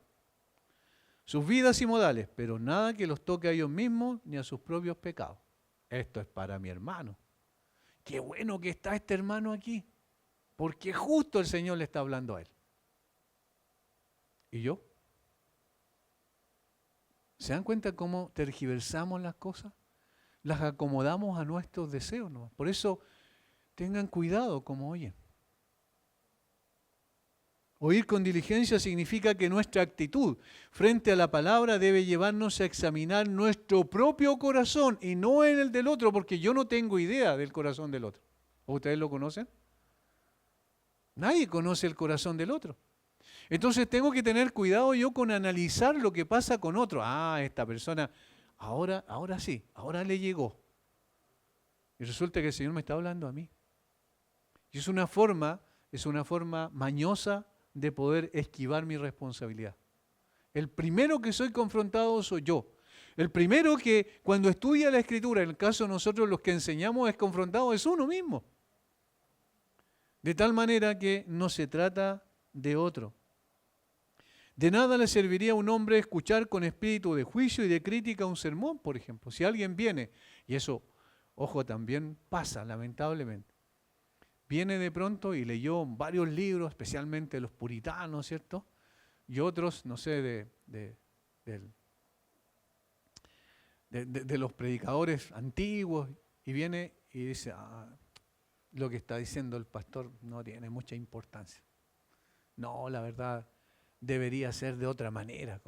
Sus vidas y modales, pero nada que los toque a ellos mismos ni a sus propios pecados. Esto es para mi hermano. Qué bueno que está este hermano aquí, porque justo el Señor le está hablando a él. ¿Y yo? ¿Se dan cuenta cómo tergiversamos las cosas? Las acomodamos a nuestros deseos, ¿no? Por eso tengan cuidado como oyen. Oír con diligencia significa que nuestra actitud frente a la palabra debe llevarnos a examinar nuestro propio corazón y no en el del otro, porque yo no tengo idea del corazón del otro. ¿Ustedes lo conocen? Nadie conoce el corazón del otro. Entonces tengo que tener cuidado yo con analizar lo que pasa con otro. Ah, esta persona, ahora sí, ahora le llegó. Y resulta que el Señor me está hablando a mí. Y es una forma mañosa de poder esquivar mi responsabilidad. El primero que soy confrontado soy yo. El primero que cuando estudia la Escritura, en el caso de nosotros los que enseñamos, es confrontado es uno mismo. De tal manera que no se trata de otro. De nada le serviría a un hombre escuchar con espíritu de juicio y de crítica un sermón, por ejemplo. Si alguien viene, y eso, ojo, también pasa, lamentablemente. Viene de pronto y leyó varios libros, especialmente los puritanos, ¿cierto? Y otros, no sé, de los predicadores antiguos, y viene y dice, lo que está diciendo el pastor no tiene mucha importancia. No, la verdad, debería ser de otra manera.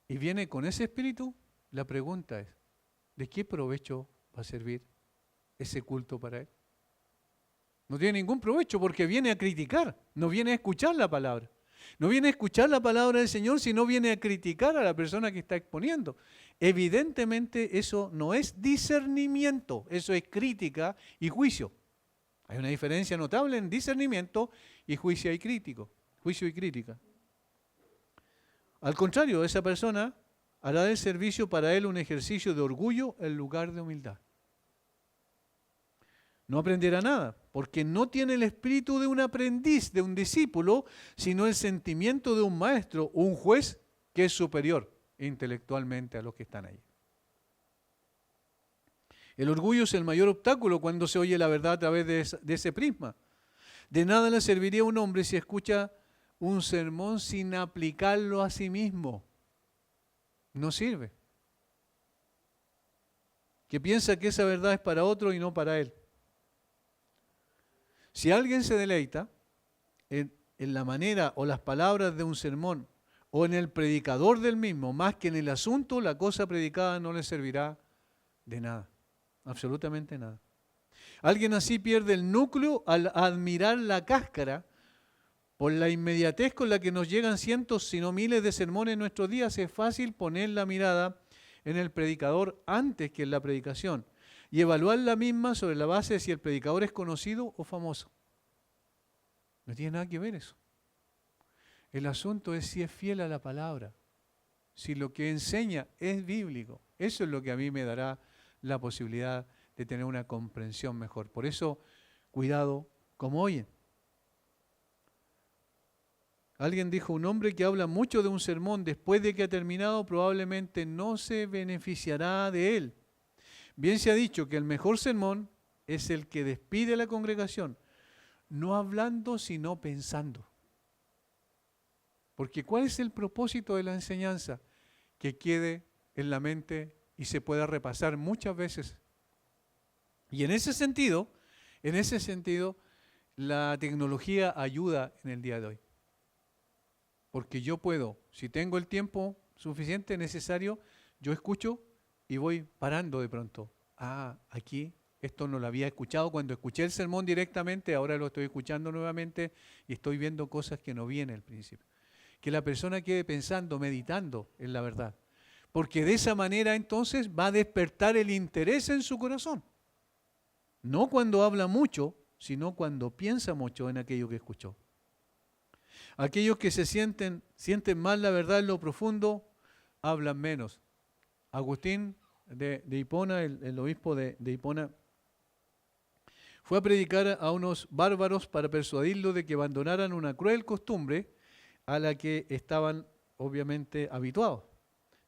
Y viene con ese espíritu, la pregunta es, ¿de qué provecho va a servir ese culto para él? No tiene ningún provecho porque viene a criticar, no viene a escuchar la palabra. No viene a escuchar la palabra del Señor, sino viene a criticar a la persona que está exponiendo. Evidentemente eso no es discernimiento, eso es crítica y juicio. Hay una diferencia notable en discernimiento y juicio y crítica. Al contrario, esa persona hará del servicio para él un ejercicio de orgullo en lugar de humildad. No aprenderá nada, porque no tiene el espíritu de un aprendiz, de un discípulo, sino el sentimiento de un maestro, un juez que es superior intelectualmente a los que están ahí. El orgullo es el mayor obstáculo cuando se oye la verdad a través de ese prisma. De nada le serviría a un hombre si escucha un sermón sin aplicarlo a sí mismo. No sirve. Que piensa que esa verdad es para otro y no para él. Si alguien se deleita en la manera o las palabras de un sermón o en el predicador del mismo, más que en el asunto, la cosa predicada no le servirá de nada, absolutamente nada. Alguien así pierde el núcleo al admirar la cáscara por la inmediatez con la que nos llegan cientos, si no miles de sermones en nuestros días. Es fácil poner la mirada en el predicador antes que en la predicación y evaluar la misma sobre la base de si el predicador es conocido o famoso. No tiene nada que ver eso. El asunto es si es fiel a la palabra, si lo que enseña es bíblico. Eso es lo que a mí me dará la posibilidad de tener una comprensión mejor. Por eso, cuidado como oyen. Alguien dijo, un hombre que habla mucho de un sermón después de que ha terminado probablemente no se beneficiará de él. Bien se ha dicho que el mejor sermón es el que despide a la congregación, no hablando sino pensando. Porque ¿cuál es el propósito de la enseñanza? Que quede en la mente y se pueda repasar muchas veces. Y en ese sentido, la tecnología ayuda en el día de hoy. Porque yo puedo, si tengo el tiempo suficiente necesario, yo escucho y voy parando de pronto. Ah, aquí esto no lo había escuchado cuando escuché el sermón directamente, ahora lo estoy escuchando nuevamente y estoy viendo cosas que no vi en el principio. Que la persona quede pensando, meditando en la verdad. Porque de esa manera entonces va a despertar el interés en su corazón. No cuando habla mucho, sino cuando piensa mucho en aquello que escuchó. Aquellos que sienten más la verdad en lo profundo, hablan menos. Agustín de Hipona, el obispo de Hipona, fue a predicar a unos bárbaros para persuadirlos de que abandonaran una cruel costumbre a la que estaban obviamente habituados.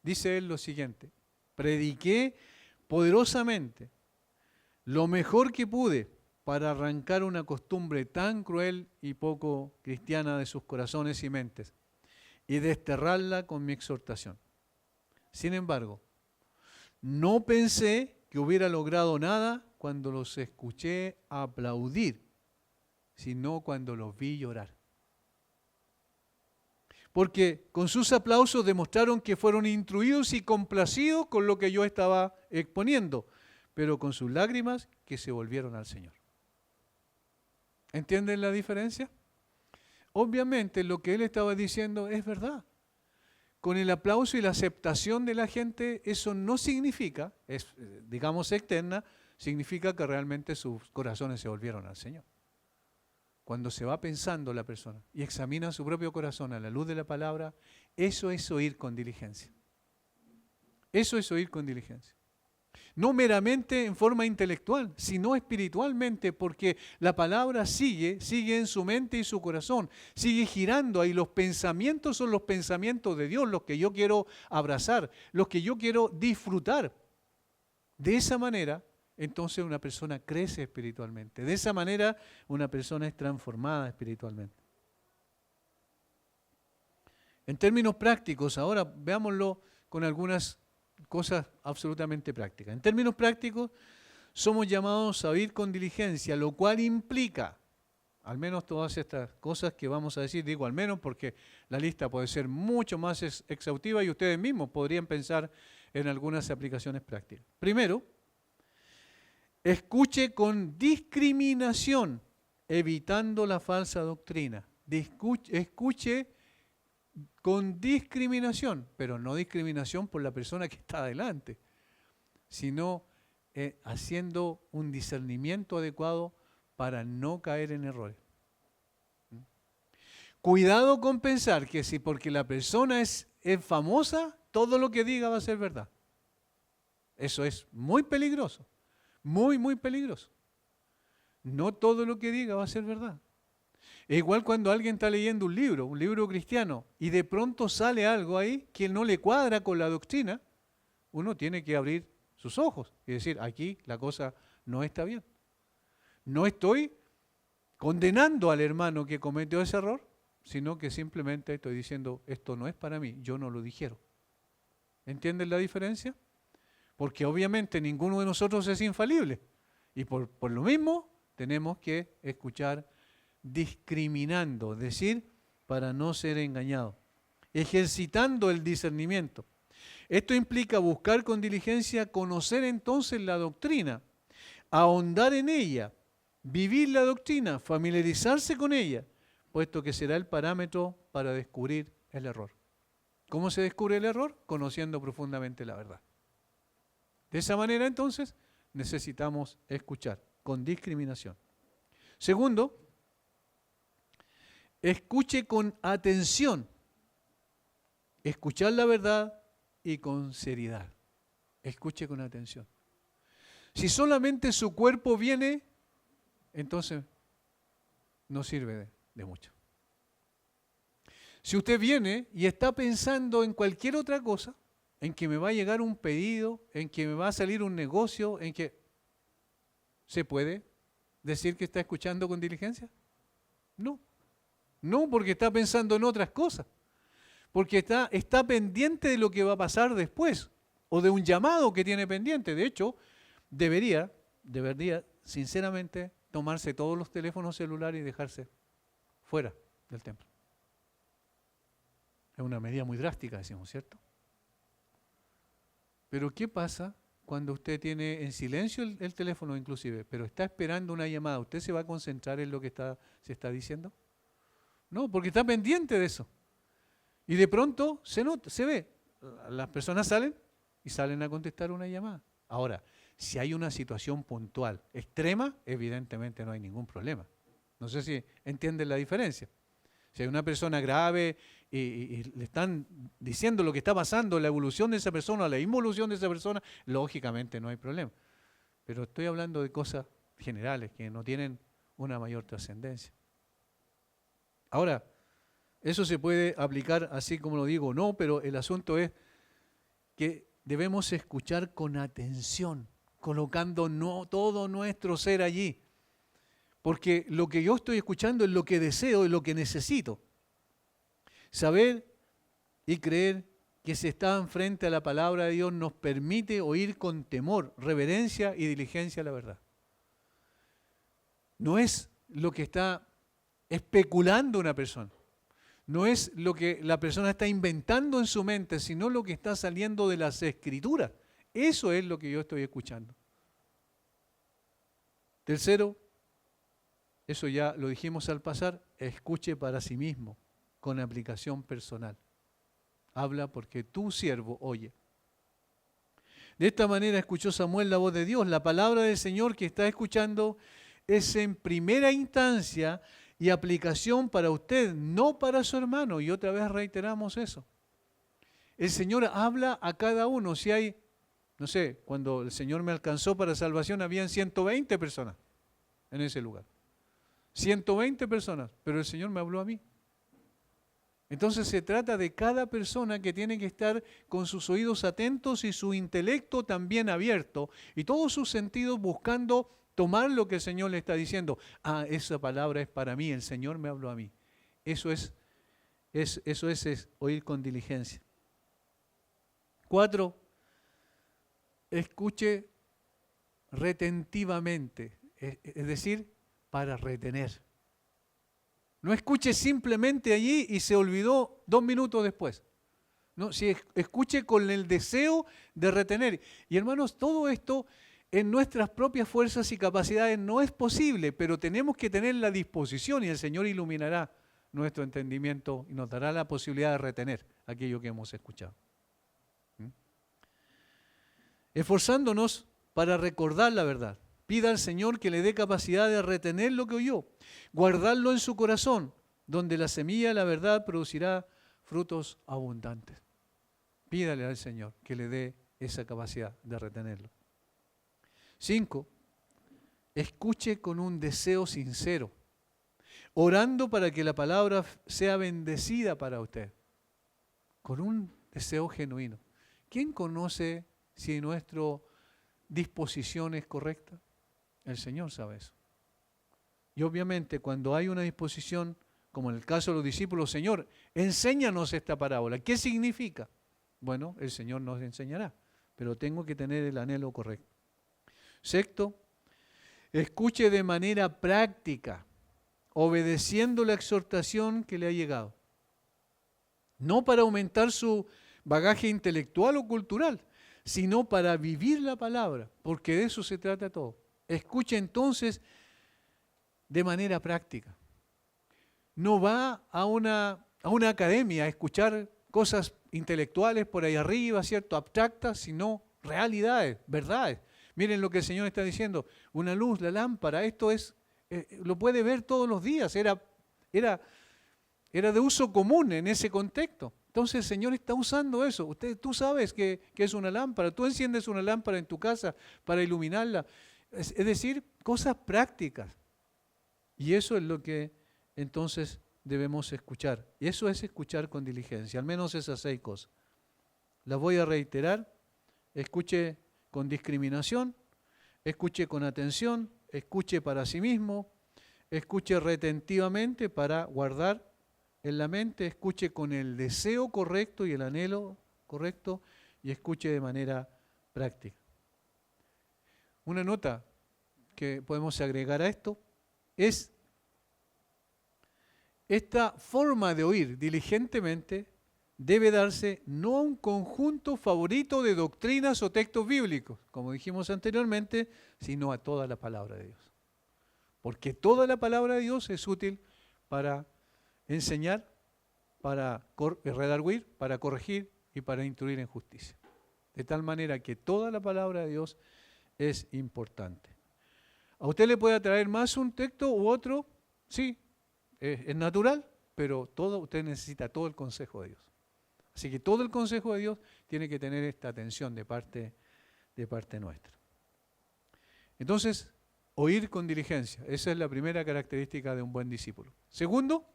Dice él lo siguiente: prediqué poderosamente lo mejor que pude para arrancar una costumbre tan cruel y poco cristiana de sus corazones y mentes y desterrarla con mi exhortación. Sin embargo, no pensé que hubiera logrado nada cuando los escuché aplaudir, sino cuando los vi llorar. Porque con sus aplausos demostraron que fueron instruidos y complacidos con lo que yo estaba exponiendo, pero con sus lágrimas que se volvieron al Señor. ¿Entienden la diferencia? Obviamente lo que él estaba diciendo es verdad. Con el aplauso y la aceptación de la gente, eso no significa, es digamos externa, significa que realmente sus corazones se volvieron al Señor. Cuando se va pensando la persona y examina su propio corazón a la luz de la palabra, eso es oír con diligencia. Eso es oír con diligencia. No meramente en forma intelectual, sino espiritualmente, porque la palabra sigue en su mente y su corazón, sigue girando ahí. Los pensamientos son los pensamientos de Dios, los que yo quiero abrazar, los que yo quiero disfrutar. De esa manera, entonces una persona crece espiritualmente. De esa manera, una persona es transformada espiritualmente. En términos prácticos, ahora veámoslo con algunas cosas absolutamente prácticas. En términos prácticos, somos llamados a oír con diligencia, lo cual implica, al menos todas estas cosas que vamos a decir, digo al menos porque la lista puede ser mucho más exhaustiva y ustedes mismos podrían pensar en algunas aplicaciones prácticas. Primero, escuche con discriminación, evitando la falsa doctrina. Escuche con discriminación, pero no discriminación por la persona que está adelante, sino haciendo un discernimiento adecuado para no caer en errores. Cuidado con pensar que si porque la persona es famosa, todo lo que diga va a ser verdad. Eso es muy peligroso, muy, muy peligroso. No todo lo que diga va a ser verdad. Es igual cuando alguien está leyendo un libro cristiano, y de pronto sale algo ahí que no le cuadra con la doctrina, uno tiene que abrir sus ojos y decir, aquí la cosa no está bien. No estoy condenando al hermano que cometió ese error, sino que simplemente estoy diciendo, esto no es para mí, yo no lo dijeron. ¿Entienden la diferencia? Porque obviamente ninguno de nosotros es infalible. Y por lo mismo tenemos que escuchar discriminando, es decir, para no ser engañado, ejercitando el discernimiento. Esto implica buscar con diligencia, conocer entonces la doctrina, ahondar en ella, vivir la doctrina, familiarizarse con ella, puesto que será el parámetro para descubrir el error. ¿Cómo se descubre el error? Conociendo profundamente la verdad. De esa manera, entonces, necesitamos escuchar con discriminación. Segundo, escuche con atención. Escuchar la verdad y con seriedad. Escuche con atención. Si solamente su cuerpo viene, entonces no sirve de mucho. Si usted viene y está pensando en cualquier otra cosa, en que me va a llegar un pedido, en que me va a salir un negocio, en que... ¿Se puede decir que está escuchando con diligencia? No. No, porque está pensando en otras cosas. Porque está pendiente de lo que va a pasar después, o de un llamado que tiene pendiente. De hecho, debería, sinceramente, tomarse todos los teléfonos celulares y dejarse fuera del templo. Es una medida muy drástica, decimos, ¿cierto? Pero ¿qué pasa cuando usted tiene en silencio el teléfono inclusive, pero está esperando una llamada? ¿Usted se va a concentrar en lo que se está diciendo? No, porque está pendiente de eso. Y de pronto se ve, las personas salen y salen a contestar una llamada. Ahora, si hay una situación puntual, extrema, evidentemente no hay ningún problema. No sé si entienden la diferencia. Si hay una persona grave y le están diciendo lo que está pasando, la evolución de esa persona, la involución de esa persona, lógicamente no hay problema. Pero estoy hablando de cosas generales que no tienen una mayor trascendencia. Ahora, eso se puede aplicar así como lo digo, no, pero el asunto es que debemos escuchar con atención, colocando todo nuestro ser allí. Porque lo que yo estoy escuchando es lo que deseo y lo que necesito. Saber y creer que se está frente a la palabra de Dios nos permite oír con temor, reverencia y diligencia la verdad. No es lo que está especulando una persona. No es lo que la persona está inventando en su mente, sino lo que está saliendo de las Escrituras. Eso es lo que yo estoy escuchando. Tercero, eso ya lo dijimos al pasar, escuche para sí mismo, con aplicación personal. Habla porque tu siervo oye. De esta manera escuchó Samuel la voz de Dios. La palabra del Señor que está escuchando es en primera instancia y aplicación para usted, no para su hermano. Y otra vez reiteramos eso. El Señor habla a cada uno. Si hay, no sé, cuando el Señor me alcanzó para salvación, habían 120 personas en ese lugar. 120 personas, pero el Señor me habló a mí. Entonces se trata de cada persona que tiene que estar con sus oídos atentos y su intelecto también abierto y todos sus sentidos buscando tomar lo que el Señor le está diciendo. Ah, esa palabra es para mí, el Señor me habló a mí. Eso es oír con diligencia. 4, escuche retentivamente, es decir, para retener. No escuche simplemente allí y se olvidó 2 minutos después. No, si escuche con el deseo de retener. Y hermanos, todo esto en nuestras propias fuerzas y capacidades no es posible, pero tenemos que tener la disposición y el Señor iluminará nuestro entendimiento y nos dará la posibilidad de retener aquello que hemos escuchado. Esforzándonos para recordar la verdad. Pida al Señor que le dé capacidad de retener lo que oyó, guardarlo en su corazón, donde la semilla de la verdad producirá frutos abundantes. Pídale al Señor que le dé esa capacidad de retenerlo. 5, escuche con un deseo sincero, orando para que la palabra sea bendecida para usted, con un deseo genuino. ¿Quién conoce si nuestra disposición es correcta? El Señor sabe eso. Y obviamente cuando hay una disposición, como en el caso de los discípulos, Señor, enséñanos esta parábola. ¿Qué significa? Bueno, el Señor nos enseñará, pero tengo que tener el anhelo correcto. 6, escuche de manera práctica, obedeciendo la exhortación que le ha llegado. No para aumentar su bagaje intelectual o cultural, sino para vivir la palabra, porque de eso se trata todo. Escuche entonces de manera práctica. No va a una academia a escuchar cosas intelectuales por ahí arriba, ¿cierto? Abstractas, sino realidades, verdades. Miren lo que el Señor está diciendo, una luz, la lámpara, esto es, lo puede ver todos los días, era de uso común en ese contexto. Entonces el Señor está usando eso. Tú sabes que es una lámpara, tú enciendes una lámpara en tu casa para iluminarla. Es decir, cosas prácticas. Y eso es lo que entonces debemos escuchar. Y eso es escuchar con diligencia, al menos esas 6 cosas. Las voy a reiterar. Escuche con discriminación, escuche con atención, escuche para sí mismo, escuche retentivamente para guardar en la mente, escuche con el deseo correcto y el anhelo correcto y escuche de manera práctica. Una nota que podemos agregar a esto es esta forma de oír diligentemente debe darse no a un conjunto favorito de doctrinas o textos bíblicos, como dijimos anteriormente, sino a toda la palabra de Dios. Porque toda la palabra de Dios es útil para enseñar, para redarguir, para corregir y para instruir en justicia. De tal manera que toda la palabra de Dios es importante. ¿A usted le puede atraer más un texto u otro? Sí, es natural, pero usted necesita todo el consejo de Dios. Así que todo el consejo de Dios tiene que tener esta atención de parte nuestra. Entonces, oír con diligencia. Esa es la primera característica de un buen discípulo. Segundo,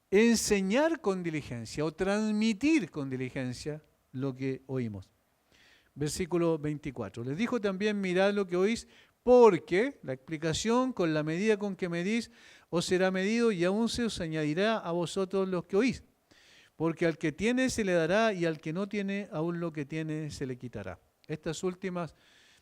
enseñar con diligencia o transmitir con diligencia lo que oímos. Versículo 24. Les dijo también, mirad lo que oís, porque la explicación, con la medida con que medís, os será medido y aún se os añadirá a vosotros los que oís. Porque al que tiene se le dará y al que no tiene, aún lo que tiene se le quitará. Estas últimas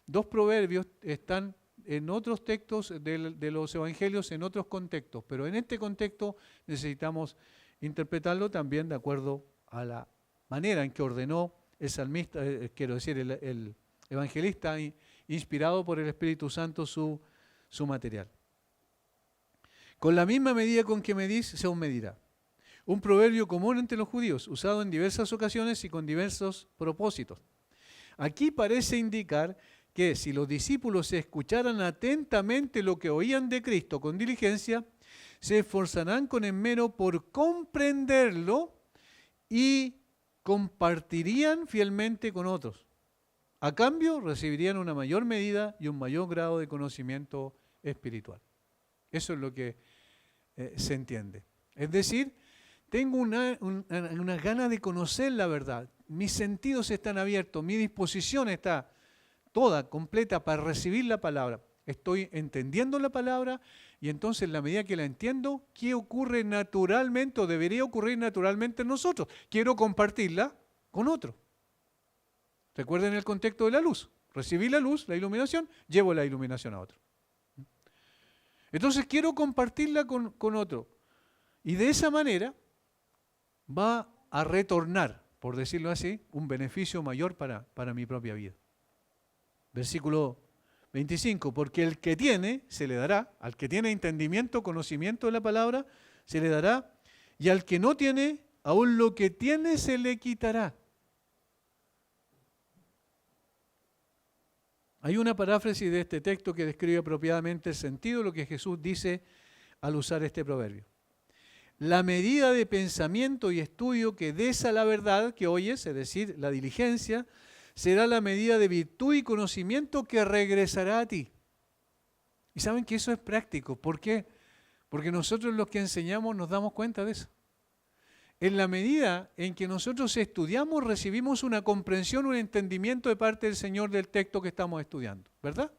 2 proverbios están en otros textos de los evangelios, en otros contextos, pero en este contexto necesitamos interpretarlo también de acuerdo a la manera en que ordenó el salmista, el evangelista, inspirado por el Espíritu Santo, su material. Con la misma medida con que medís, se os medirá. Un proverbio común entre los judíos, usado en diversas ocasiones y con diversos propósitos. Aquí parece indicar que si los discípulos escucharan atentamente lo que oían de Cristo con diligencia, se esforzarán con esmero por comprenderlo y compartirían fielmente con otros. A cambio, recibirían una mayor medida y un mayor grado de conocimiento espiritual. Eso es lo que se entiende. Es decir, tengo una gana de conocer la verdad. Mis sentidos están abiertos, mi disposición está toda, completa para recibir la palabra. Estoy entendiendo la palabra y entonces en la medida que la entiendo, ¿qué ocurre naturalmente o debería ocurrir naturalmente en nosotros? Quiero compartirla con otro. Recuerden el contexto de la luz. Recibí la luz, la iluminación, llevo la iluminación a otro. Entonces quiero compartirla con otro. Y de esa manera va a retornar, por decirlo así, un beneficio mayor para mi propia vida. Versículo 25, porque el que tiene, se le dará, al que tiene entendimiento, conocimiento de la palabra, se le dará, y al que no tiene, aún lo que tiene se le quitará. Hay una paráfrasis de este texto que describe apropiadamente el sentido de lo que Jesús dice al usar este proverbio. La medida de pensamiento y estudio que des a la verdad que oyes, es decir, la diligencia, será la medida de virtud y conocimiento que regresará a ti. Y saben que eso es práctico. ¿Por qué? Porque nosotros los que enseñamos nos damos cuenta de eso. En la medida en que nosotros estudiamos, recibimos una comprensión, un entendimiento de parte del Señor del texto que estamos estudiando, ¿verdad?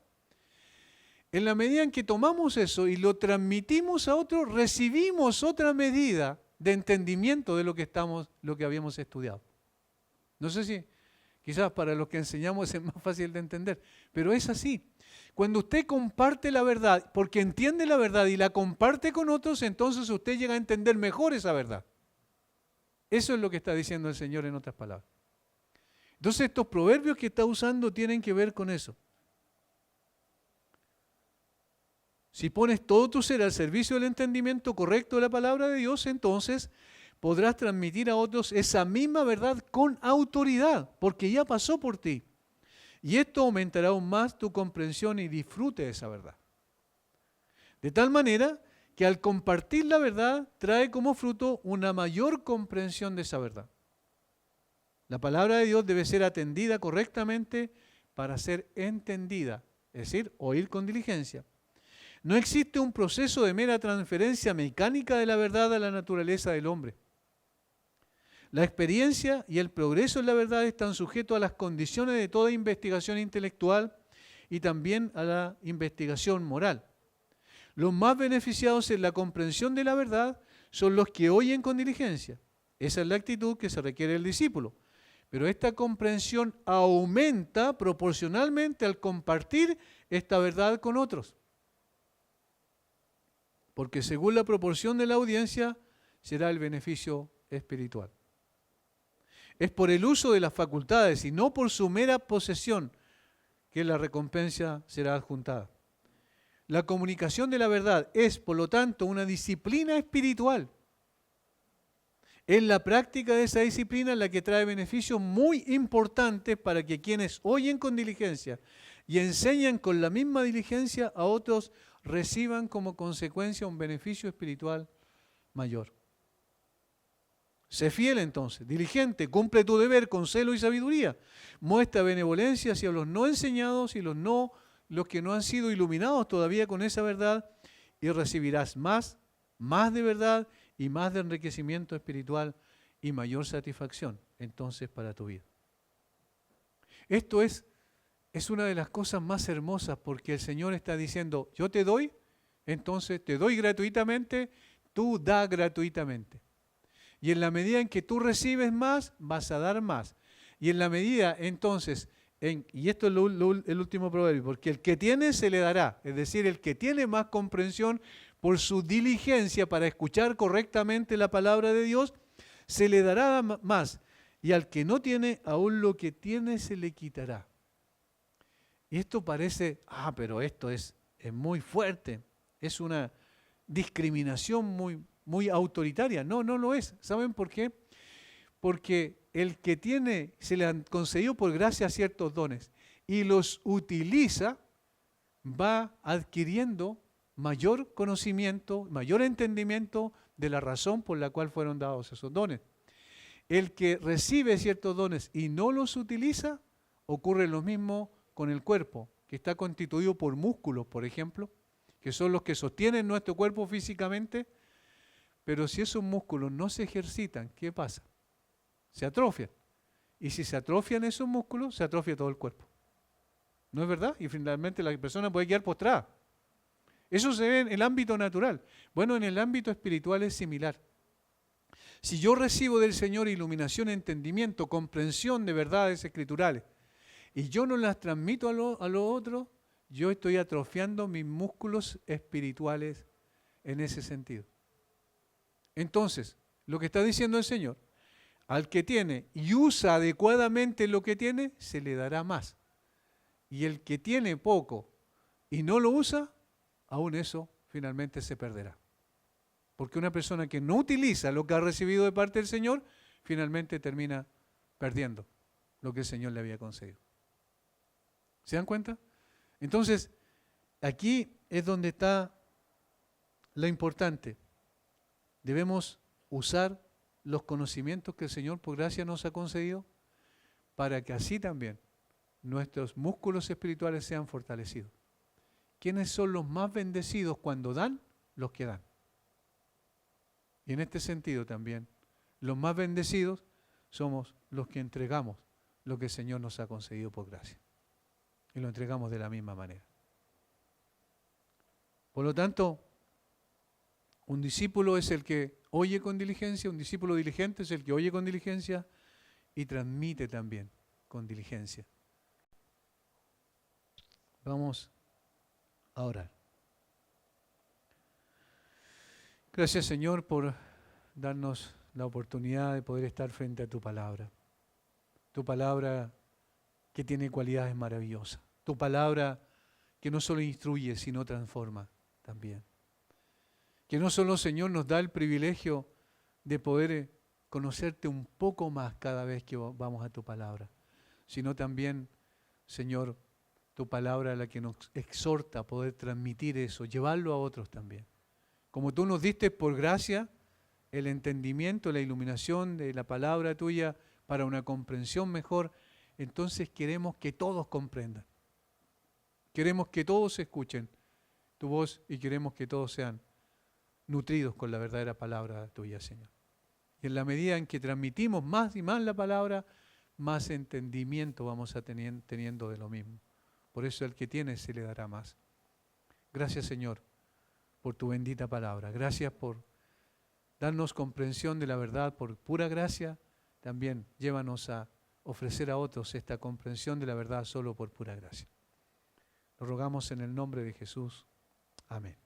En la medida en que tomamos eso y lo transmitimos a otros, recibimos otra medida de entendimiento de lo que habíamos estudiado. No sé si quizás para los que enseñamos es más fácil de entender, pero es así. Cuando usted comparte la verdad, porque entiende la verdad y la comparte con otros, entonces usted llega a entender mejor esa verdad. Eso es lo que está diciendo el Señor en otras palabras. Entonces estos proverbios que está usando tienen que ver con eso. Si pones todo tu ser al servicio del entendimiento correcto de la palabra de Dios, entonces podrás transmitir a otros esa misma verdad con autoridad, porque ya pasó por ti. Y esto aumentará aún más tu comprensión y disfrute de esa verdad. De tal manera que al compartir la verdad trae como fruto una mayor comprensión de esa verdad. La palabra de Dios debe ser atendida correctamente para ser entendida, es decir, oír con diligencia. No existe un proceso de mera transferencia mecánica de la verdad a la naturaleza del hombre. La experiencia y el progreso en la verdad están sujetos a las condiciones de toda investigación intelectual y también a la investigación moral. Los más beneficiados en la comprensión de la verdad son los que oyen con diligencia. Esa es la actitud que se requiere del discípulo. Pero esta comprensión aumenta proporcionalmente al compartir esta verdad con otros. Porque según la proporción de la audiencia será el beneficio espiritual. Es por el uso de las facultades y no por su mera posesión que la recompensa será adjuntada. La comunicación de la verdad es, por lo tanto, una disciplina espiritual. Es la práctica de esa disciplina la que trae beneficios muy importantes para que quienes oyen con diligencia y enseñan con la misma diligencia a otros reciban como consecuencia un beneficio espiritual mayor. Sé fiel entonces, diligente, cumple tu deber con celo y sabiduría. Muestra benevolencia hacia los no enseñados y los que no han sido iluminados todavía con esa verdad, y recibirás más de verdad y más de enriquecimiento espiritual y mayor satisfacción entonces para tu vida. Esto es una de las cosas más hermosas, porque el Señor está diciendo, yo te doy, entonces te doy gratuitamente, tú da gratuitamente. Y en la medida en que tú recibes más, vas a dar más. Y en la medida entonces, y esto es el último proverbio, porque el que tiene se le dará, es decir, el que tiene más comprensión por su diligencia para escuchar correctamente la palabra de Dios, se le dará más. Y al que no tiene, aún lo que tiene se le quitará. Y esto parece, pero esto es muy fuerte, es una discriminación muy autoritaria. No, no lo es. ¿Saben por qué? Porque el que tiene, se le han concedido por gracia ciertos dones y los utiliza, va adquiriendo mayor conocimiento, mayor entendimiento de la razón por la cual fueron dados esos dones. El que recibe ciertos dones y no los utiliza, ocurre lo mismo con el cuerpo, que está constituido por músculos, por ejemplo, que son los que sostienen nuestro cuerpo físicamente, pero si esos músculos no se ejercitan, ¿qué pasa? Se atrofian. Y si se atrofian esos músculos, se atrofia todo el cuerpo. ¿No es verdad? Y finalmente la persona puede quedar postrada. Eso se ve en el ámbito natural. Bueno, en el ámbito espiritual es similar. Si yo recibo del Señor iluminación, entendimiento, comprensión de verdades escriturales, y yo no las transmito a lo otro, yo estoy atrofiando mis músculos espirituales en ese sentido. Entonces, lo que está diciendo el Señor, al que tiene y usa adecuadamente lo que tiene, se le dará más. Y el que tiene poco y no lo usa, aún eso finalmente se perderá. Porque una persona que no utiliza lo que ha recibido de parte del Señor, finalmente termina perdiendo lo que el Señor le había concedido. ¿Se dan cuenta? Entonces, aquí es donde está lo importante. Debemos usar los conocimientos que el Señor por gracia nos ha concedido para que así también nuestros músculos espirituales sean fortalecidos. ¿Quiénes son los más bendecidos cuando dan? Los que dan. Y en este sentido también, los más bendecidos somos los que entregamos lo que el Señor nos ha concedido por gracia. Y lo entregamos de la misma manera. Por lo tanto, un discípulo es el que oye con diligencia, un discípulo diligente es el que oye con diligencia y transmite también con diligencia. Vamos a orar. Gracias, Señor, por darnos la oportunidad de poder estar frente a tu palabra. Tu palabra que tiene cualidades maravillosas. Tu palabra que no solo instruye, sino transforma también. Que no solo, Señor, nos da el privilegio de poder conocerte un poco más cada vez que vamos a tu palabra, sino también, Señor, tu palabra es la que nos exhorta a poder transmitir eso, llevarlo a otros también. Como tú nos diste por gracia el entendimiento, la iluminación de la palabra tuya para una comprensión mejor, entonces queremos que todos comprendan. Queremos que todos escuchen tu voz y queremos que todos sean nutridos con la verdadera palabra tuya, Señor. Y en la medida en que transmitimos más y más la palabra, más entendimiento vamos a teniendo de lo mismo. Por eso el que tiene se le dará más. Gracias, Señor, por tu bendita palabra. Gracias por darnos comprensión de la verdad, por pura gracia. También llévanos a ofrecer a otros esta comprensión de la verdad solo por pura gracia. Lo rogamos en el nombre de Jesús. Amén.